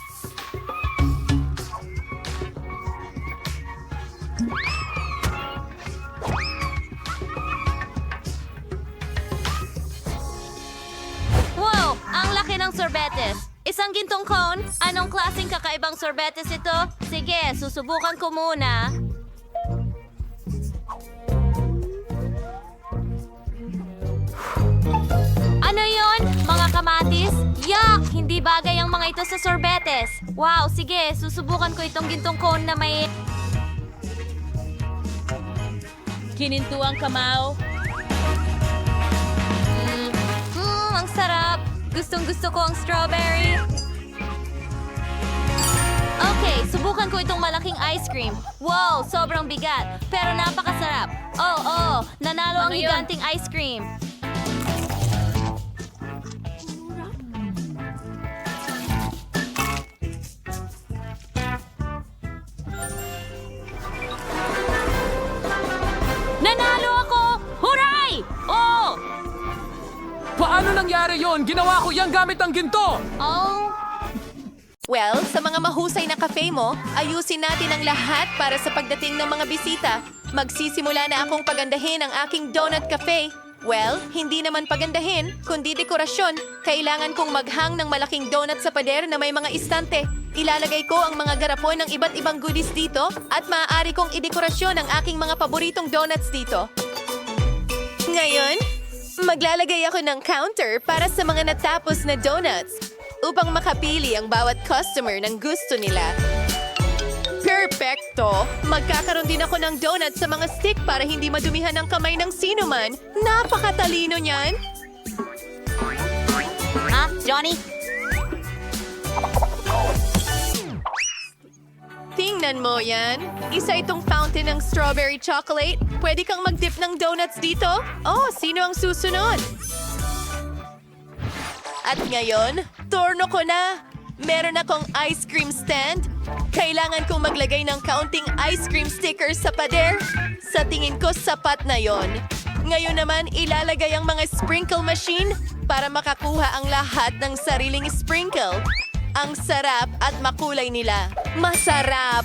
Wow! Ang laki ng sorbetes. Isang gintong cone? Anong klaseng kakaibang sorbetes ito? Sige, susubukan ko muna. Ano yon? Mga kamatis? Yuck! Hindi bagay ang mga ito sa sorbetes. Wow, sige, susubukan ko itong gintong cone na may... Kinintuang kamao. Ang sarap. Gustong-gusto ko ang strawberry. Okay, subukan ko itong malaking ice cream. Wow, sobrang bigat. Pero napakasarap. Oh, nanalo ang Ano yun? higanting ice cream. Nanalo ako! Huray! Oh! Paano nangyari yon? Ginawa ko yan gamit ang ginto! Oh! Well, sa mga mahusay na cafe mo, ayusin natin ang lahat para sa pagdating ng mga bisita. Magsisimula na akong pagandahin ang aking donut cafe. Well, hindi naman pagandahin, kundi dekorasyon. Kailangan kong maghang ng malaking donut sa pader na may mga istante. Ilalagay ko ang mga garapon ng iba't ibang goodies dito at maaari kong idekorasyon ang aking mga paboritong donuts dito. Ngayon, maglalagay ako ng counter para sa mga natapos na donuts upang makapili ang bawat customer ng gusto nila. Perfecto! Magkakaroon din ako ng donut sa mga stick para hindi madumihan ang kamay ng sino man. Napakatalino niyan! Ha? Johnny? Tingnan mo yan. Isa itong fountain ng strawberry chocolate. Pwede kang mag-dip ng donuts dito? Oh, sino ang susunod? At ngayon, turno ko na. Meron akong ice cream stand. Kailangan kong maglagay ng kaunting ice cream stickers sa pader. Sa tingin ko, sapat na yon. Ngayon naman, ilalagay ang mga sprinkle machine para makakuha ang lahat ng sariling sprinkle. Ang sarap at makulay nila. Masarap!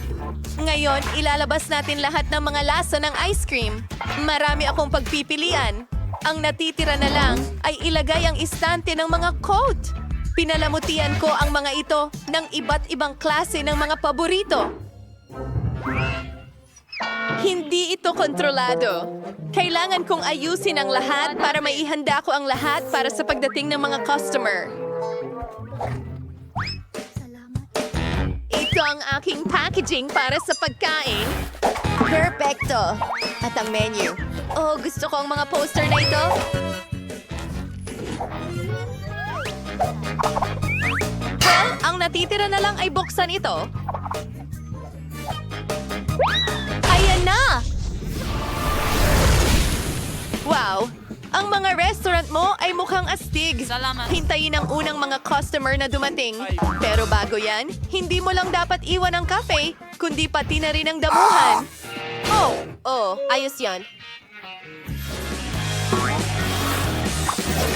Ngayon, ilalabas natin lahat ng mga lasa ng ice cream. Marami akong pagpipilian. Ang natitira na lang ay ilagay ang istante ng mga coat. Pinalamutian ko ang mga ito ng iba't ibang klase ng mga paborito. Hindi ito kontrolado. Kailangan kong ayusin ang lahat para maihanda ko ang lahat para sa pagdating ng mga customer. Ito ang aking packaging para sa pagkain. Perfecto! At ang menu. Oh, gusto ko ang mga poster na ito. Well, ang natitira na lang ay buksan ito. Ayan na! Wow! Ang mga restaurant mo ay mukhang astig. Salamat. Hintayin ang unang mga customer na dumating. Pero bago yan, hindi mo lang dapat iwan ang cafe, kundi pati na rin ang damuhan. Ayos yan.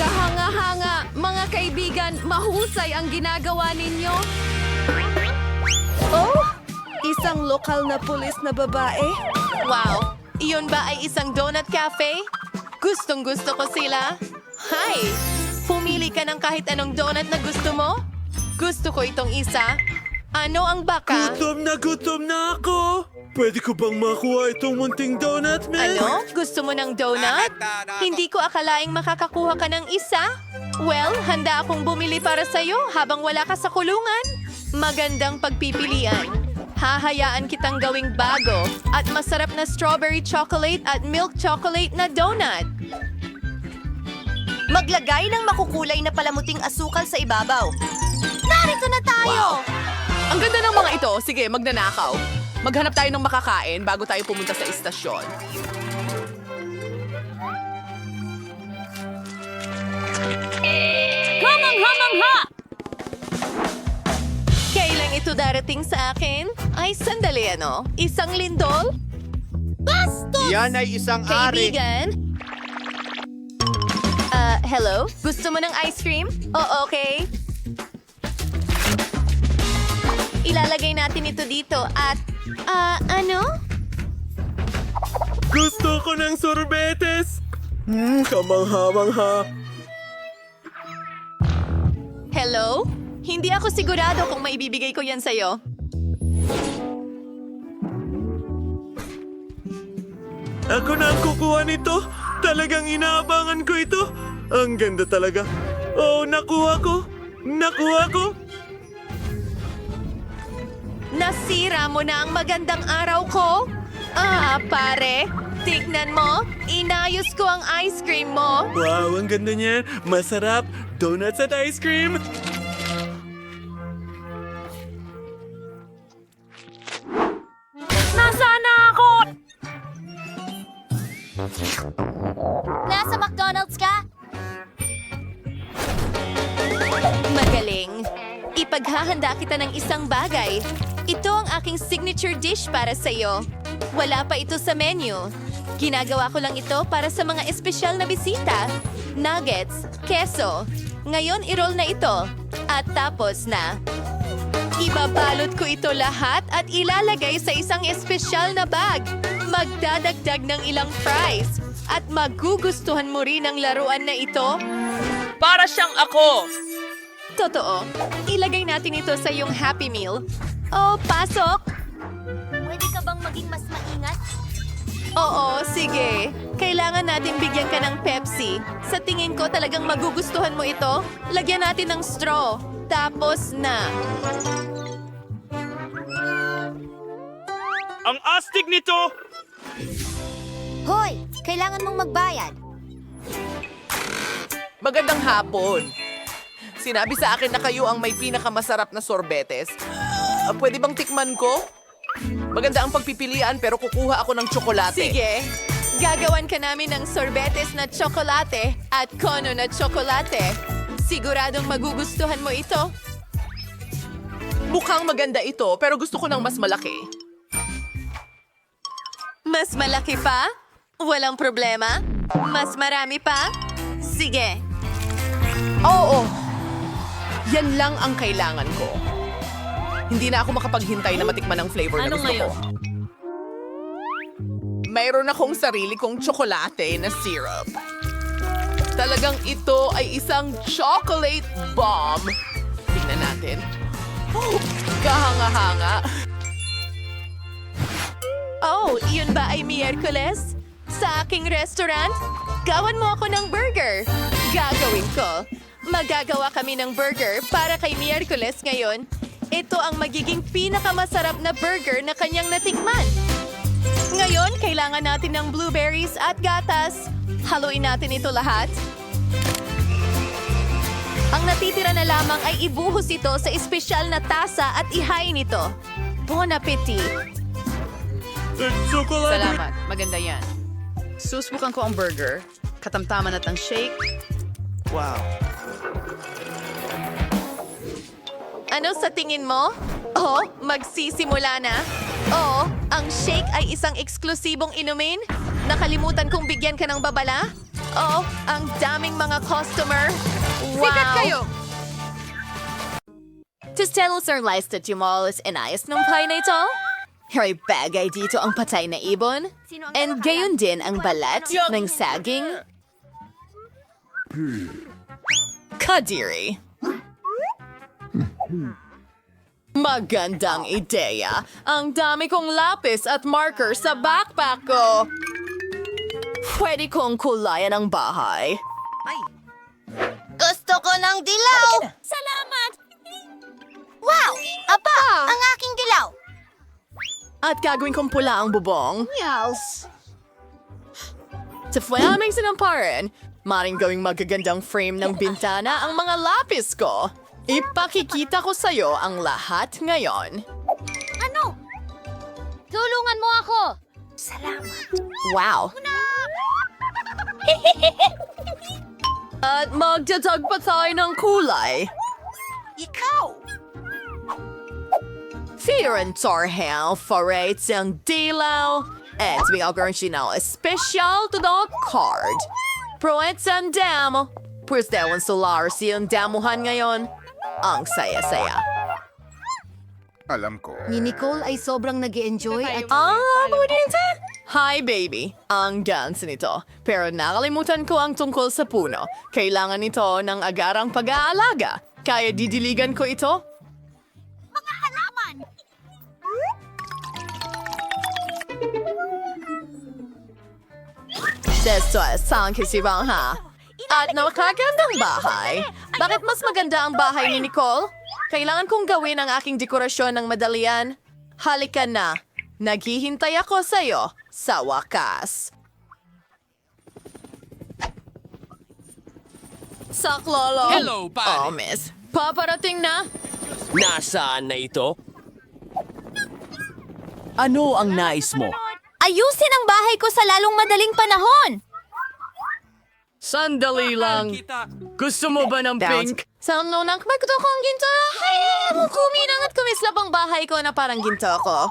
Kahanga-hanga, mga kaibigan, mahusay ang ginagawa ninyo. Oh, isang lokal na pulis na babae? Wow, iyon ba ay isang donut cafe? Gustong-gusto ko sila. Hi! Pumili ka ng kahit anong donut na gusto mo? Gusto ko itong isa. Ano ang baka? Gutom na ako! Pwede ko bang makuha itong munting donut, miss? Ano? Gusto mo ng donut? Hindi ko akalaing makakakuha ka ng isa. Well, handa akong bumili para sa'yo habang wala ka sa kulungan. Magandang pagpipilian. Hahayaan kitang gawing bago at masarap na strawberry chocolate at milk chocolate na donut. Maglagay ng makukulay na palamuting asukal sa ibabaw. Narito na tayo! Ang ganda ng mga ito. Sige, magnanakaw. Maghanap tayo ng makakain bago tayo pumunta sa istasyon. Kamangha-mangha! Kailan ito darating sa akin? Ay, sandali ano? Isang lindol? Yan ay isang ari. Kaibigan? Hello? Gusto mo ng ice cream? Oh, okay. Ilalagay natin ito dito at, ano? Gusto ko ng sorbetes! Kamangha-mangha. Hello? Hindi ako sigurado kung maibibigay ko yan sa'yo. Ako na ang kukuha nito. Talagang inaabangan ko ito. Ang ganda talaga. Oh, nakuha ko. Nakuha ko. Nasira mo na ang magandang araw ko? Pare, tignan mo. Inayos ko ang ice cream mo. Wow, ang ganda niyan. Masarap. Donuts at ice cream. Nasaan na ako? Nasa McDonald's ka? Magaling. Ipaghahanda kita ng isang bagay. Ito ang aking signature dish para sa'yo. Wala pa ito sa menu. Ginagawa ko lang ito para sa mga espesyal na bisita. Nuggets, keso. Ngayon, i-roll na ito. At tapos na. Ibabalot ko ito lahat at ilalagay sa isang espesyal na bag. Magdadagdag ng ilang fries. At magugustuhan mo rin ang laruan na ito. Para siyang ako! Totoo. Ilagay natin ito sa iyong Happy Meal. Oh, pasok! Pwede ka bang maging mas maingat? Oo, sige. Kailangan natin bigyan ka ng Pepsi. Sa tingin ko talagang magugustuhan mo ito. Lagyan natin ng straw. Tapos na. Ang astig nito! Hoy! Kailangan mong magbayad. Magandang hapon. Sinabi sa akin na kayo ang may pinakamasarap na sorbetes. Pwede bang tikman ko? Maganda ang pagpipilian pero kukuha ako ng tsokolate. Sige. Gagawan ka namin ng sorbetes na tsokolate at kono na tsokolate. Siguradong magugustuhan mo ito. Mukhang maganda ito pero gusto ko ng mas malaki. Mas malaki pa? Walang problema? Mas marami pa? Sige. Oo. Yan lang ang kailangan ko. Hindi na ako makapaghintay na matikman ang flavor na gusto ko. Mayroon akong sarili kong tsokolate na syrup. Talagang ito ay isang chocolate bomb. Tingnan natin. Kahanga-hanga. Oh, yun ba ay Miyerkules? Sa aking restaurant? Gawan mo ako ng burger. Gagawin ko. Magagawa kami ng burger para kay Miyerkules ngayon. Ito ang magiging pinakamasarap na burger na kanyang natikman. Ngayon, kailangan natin ng blueberries at gatas. Haluin natin ito lahat. Ang natitira na lamang ay ibuhos ito sa espesyal na tasa at ihain ito. Bon appetit! Chocolate. Salamat. Maganda yan. Susubukan ko ang burger. Katamtaman at ang shake. Wow. Ano sa tingin mo? Oh, magsisimula na. Oo, ang shake ay isang eksklusibong inumin. Nakalimutan kong bigyan ka ng babala. Oh, ang daming mga customer. Wow! Sikat kayo! Tostelos are liced at yumalos inayos ng pie na ito. Hay bagay dito ang patay na ibon. And gayon din ang balat ng saging. Kadiri. Magandang ideya. Ang dami kong lapis at marker sa backpack ko. Pwede kong kulayan ang bahay. Gusto ko ng dilaw! Salamat! Wow! Apa, ang aking dilaw! At gagawin kong pula ang bubong. Yes. Sa aming sinamparan, maring gawing magagandang frame ng bintana ang mga lapis ko. Ipakikita ko sa'yo ang lahat ngayon. Ano? Tulungan mo ako! Wow! At magdadag pa tayo ng kulay. Ikaw! Fear and Torhel forates ang dilaw. At bigagawin siya na special to the card. Proets ang damo. Pues dewan solar siyang damuhan ngayon. Ang saya-saya. Alam ko. Ni Nicole ay sobrang nag-enjoy at Hi, baby. Ang dance nito. Pero nakalimutan ko ang tungkol sa puno. Kailangan nito ng agarang pag-aalaga. Kaya didiligan ko ito? Mga halaman! Desto sang kisibang ha. At nakakagandang bahay. Bakit mas maganda ang bahay ni Nicole? Kailangan kong gawin ang aking dekorasyon ng madalian. Halika na. Naghihintay ako sa'yo sa wakas. Saklolo. Hello, pare. Oh, miss. Paparating na? Nasaan na ito? Ano ang nais mo? Ayusin ang bahay ko sa lalong madaling panahon! Sandali lang. Gusto mo ba ng pink? Sa nunang magto ko ang ginto. Kuminang at kumislap ang bahay ko na parang ginto ko.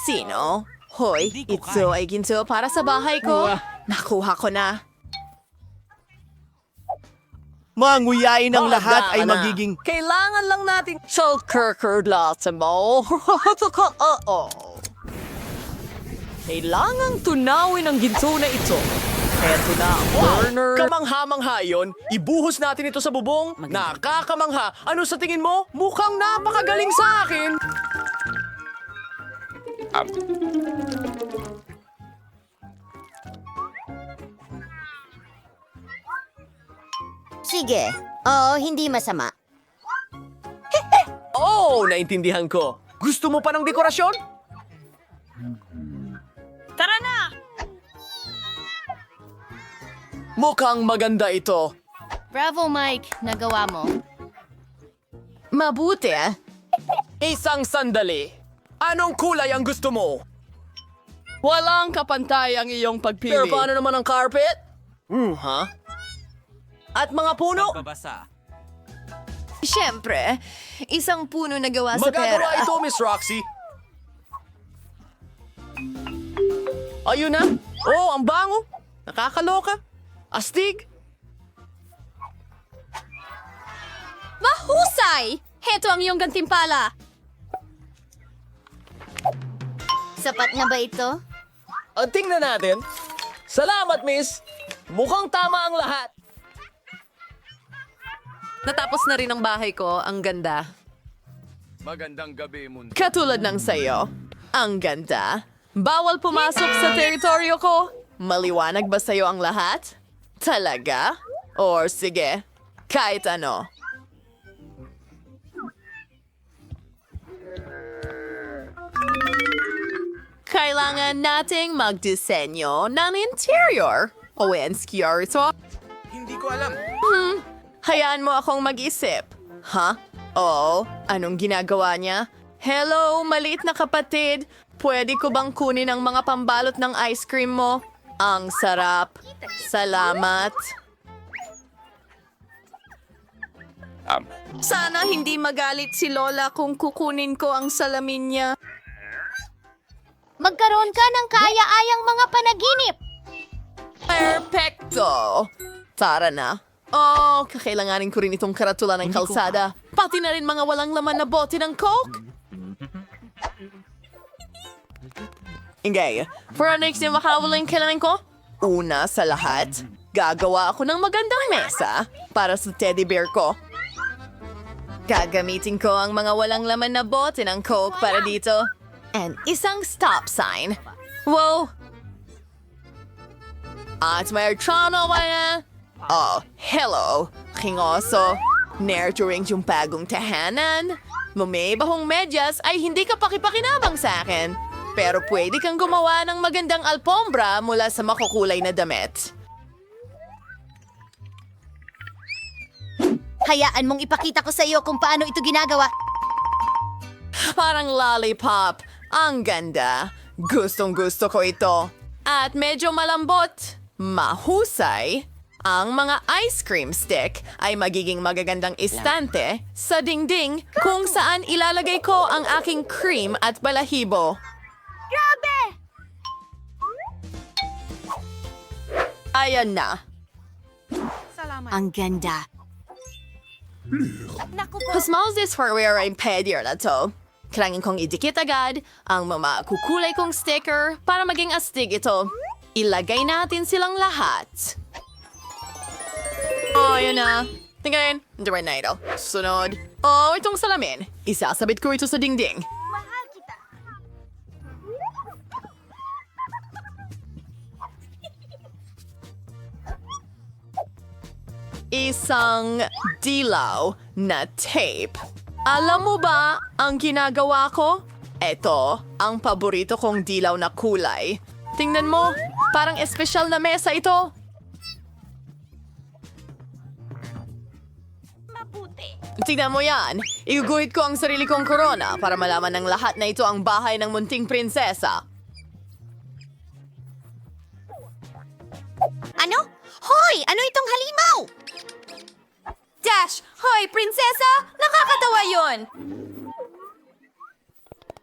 Sino? Hoy, ito ay ginto para sa bahay ko. Nakuha ko na. Manguyain ang lahat ay magiging... Kailangan lang nating self-kirkerdlasan mo. Kailangang tunawin ang ginto na ito. Eto na, burner. Kamangha-mangha yun. Ibuhos natin ito sa bubong. Nakakamangha. Ano sa tingin mo? Mukhang napakagaling sa akin. sige. Oo, hindi masama. Oh, naintindihan ko. Gusto mo pa ng dekorasyon? Tara na! Mukhang maganda ito. Bravo, Mike. Nagawa mo. Mabuti. Isang sandali. Anong kulay ang gusto mo? Walang kapantay ang iyong pagpili. Pero paano naman ang carpet? Ha? At mga puno? Siyempre, isang puno na gawa sa Magagawa pera. ito, Miss Roxy. Ayun na. Oh, ang bango. Nakakaloka. Astig. Mahusay! Heto ang iyong gantimpala. Sapat na ba ito? Tingnan natin. Salamat, Miss. Mukhang tama ang lahat. Natapos na rin ang bahay ko. Ang ganda. Magandang gabi, mundo. Katulad ng sayo. Ang ganda. Bawal pumasok sa teritoryo ko. Maliwanag ba sa'yo ang lahat? Talaga? Or sige, kahit ano. Kailangan nating magdisenyo ng interior. Owensky ito. Hindi ko alam. Hayaan mo akong mag-isip. Ha? Oo, anong ginagawa niya? Hello, maliit na kapatid. Pwede ko bang kunin ang mga pambalot ng ice cream mo? Ang sarap. Salamat. Sana hindi magalit si Lola kung kukunin ko ang salamin niya. Magkaroon ka ng kaya-ayang mga panaginip. Perfecto! Tara na. Oh, kakailanganin ko rin itong karatula ng kalsada. Pati na rin mga walang laman na bote ng Coke. Ingay, for our next na makawalang kailangan ko? Una sa lahat, gagawa ako ng magandang mesa para sa teddy bear ko. Gagamitin ko ang mga walang laman na bote ng Coke para dito. And isang stop sign. Wow! At may archano ba? Oh, hello, king oso. Nurturing yung bagong tahanan. Lumibahong medyas ay hindi ka pakipakinabang sa akin. Pero pwede kang gumawa ng magandang alpombra mula sa makukulay na damit. Hayaan mong ipakita ko sa iyo kung paano ito ginagawa. Parang lollipop. Ang ganda. Gustong-gusto ko ito. At medyo malambot. Mahusay. Ang mga ice cream stick ay magiging magagandang istante sa dingding kung saan ilalagay ko ang aking cream at balahibo. Grabe! Ayan na. Ang ganda. Who smells this for wearing pedier na to? Kailangan kong idikit agad ang mga kukulay kong sticker para maging astig ito. Ilagay natin silang lahat. Oh, yun na. Tingnan, diyan na ito. Sunod. Oh, itong salamin. Isasabit ko ito sa dingding. Isang dilaw na tape. Alam mo ba ang ginagawa ko? Ito ang paborito kong dilaw na kulay. Tingnan mo, parang espesyal na mesa ito. Tingnan mo yan. Iguguhit ko ang sarili kong korona para malaman ng lahat na ito ang bahay ng munting prinsesa. Ano? Hoy! Ano itong halimaw? Dash! Hoy, prinsesa! Nakakatawa yon!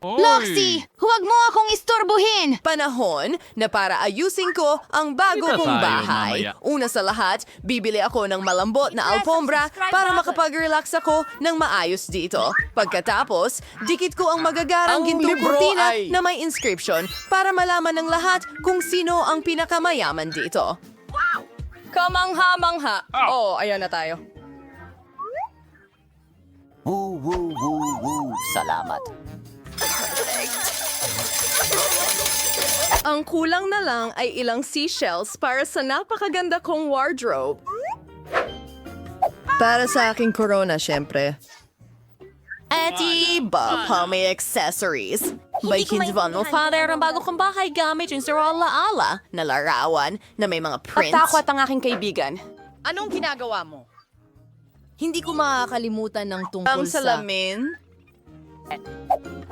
Loxy! Huwag mo akong istorbohin! Panahon na para ayusin ko ang bago Kita kong tayo bahay. mamaya. Una sa lahat, bibili ako ng malambot na alfombra para makapag-relax ako ng maayos dito. Pagkatapos, dikit ko ang magagarang Ang gintong libro kurtina ay- na may inscription para malaman ng lahat kung sino ang pinakamayaman dito. Kamangha-mangha. Oh, ayan na tayo. Salamat. Ang kulang na lang ay ilang seashells para sa napakaganda kong wardrobe. Para sa aking corona, syempre. At iba pa may accessories. May kindivan mo, father, ang bago kong bahay gamit yung sa ala-ala na larawan na may mga prints. Takwat ang aking kaibigan. Anong ginagawa mo? Hindi ko makakalimutan ng tungkol Ang salamin?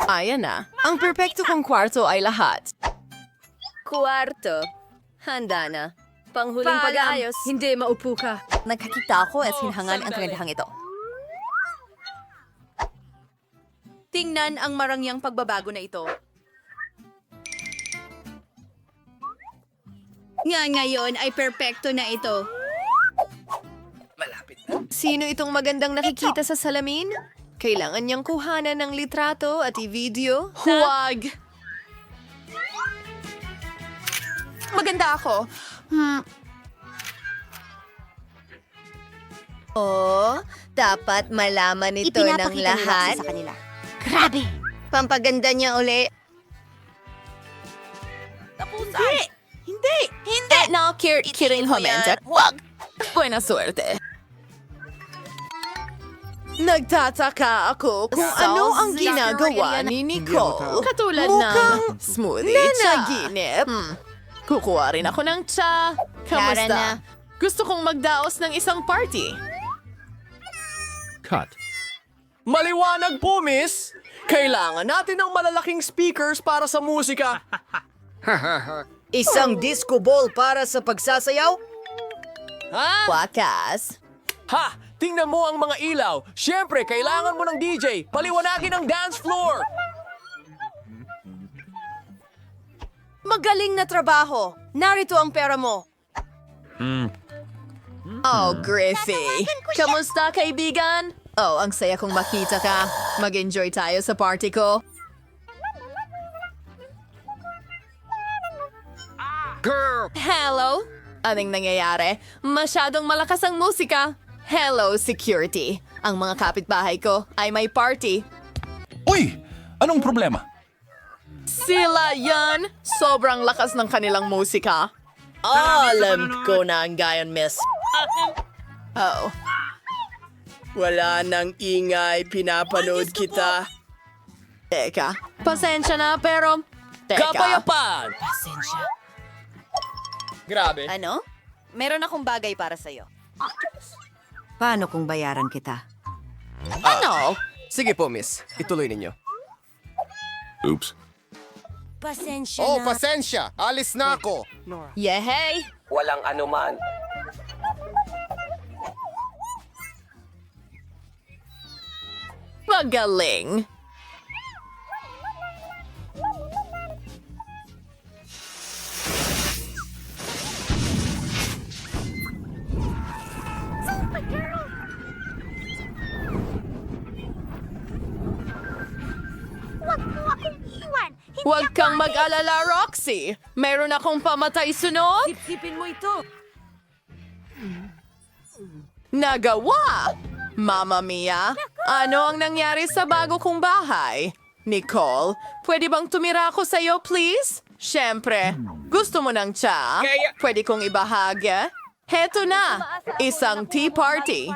Ayan na. Ang perpekto kong kwarto ay lahat. Kwarto. Handa na. Panghuling Paalam. pag-aayos. Hindi, maupo ka. Nagkakita ako at hinhangan ang kagandahang ito. Tingnan ang marangyang pagbabago na ito. Ngayon ay perpekto na ito. Sino itong magandang nakikita sa salamin? Kailangan niyang kuhanan ng litrato at i-video? Huwag! Maganda ako. Oh, dapat malaman ito ng lahat. Grabe! Pampaganda niya uli. No, kiring homenta. Wag! Buena suerte. Nagtataka ako kung ano ang ginagawa ni Nicole. Katulad ng smoothie naginip. Kukuha rin ako ng tsa. Tara na. Kamusta? Gusto kong magdaos ng isang party. Cut. Maliwanag po, miss! Kailangan natin ng malalaking speakers para sa musika. Isang disco ball para sa pagsasayaw? Wakas. Ha! Tingnan mo ang mga ilaw. Siyempre, kailangan mo ng DJ. Paliwanagin ang dance floor. Magaling na trabaho. Narito ang pera mo. Oh, Griffey. Kamusta, kaibigan? Oh, ang saya kong makita ka. Mag-enjoy tayo sa party ko. Hello? Anong nangyayari? Masyadong malakas ang musika. Hello, security. Ang mga kapitbahay ko ay may party. Uy! Anong problema? Sila yan! Sobrang lakas ng kanilang musika. Alam ko na ang gayon, miss. Oh. Wala nang ingay, pinapanood kita. Teka, pasensya na pero... Teka. Kapayapaan! Grabe. Ano? Meron akong bagay para sa'yo. Paano kung bayaran kita? Ano? Sige po, miss. Ituloy ninyo. Oops. Pasensya Oh, na. pasensya. Alis na ako. Yehey! Walang anuman. Magaling! Huwag kang mag-alala, Roxy. Meron akong pamatay sunod. Sipsipin mo ito. Nagawa! Mamma mia! Ano ang nangyari sa bago kong bahay? Nicole, pwede bang tumira ako sa'yo, please? Siyempre, gusto mo ng tsa? Pwede kong ibahagi? Heto na! Isang tea party.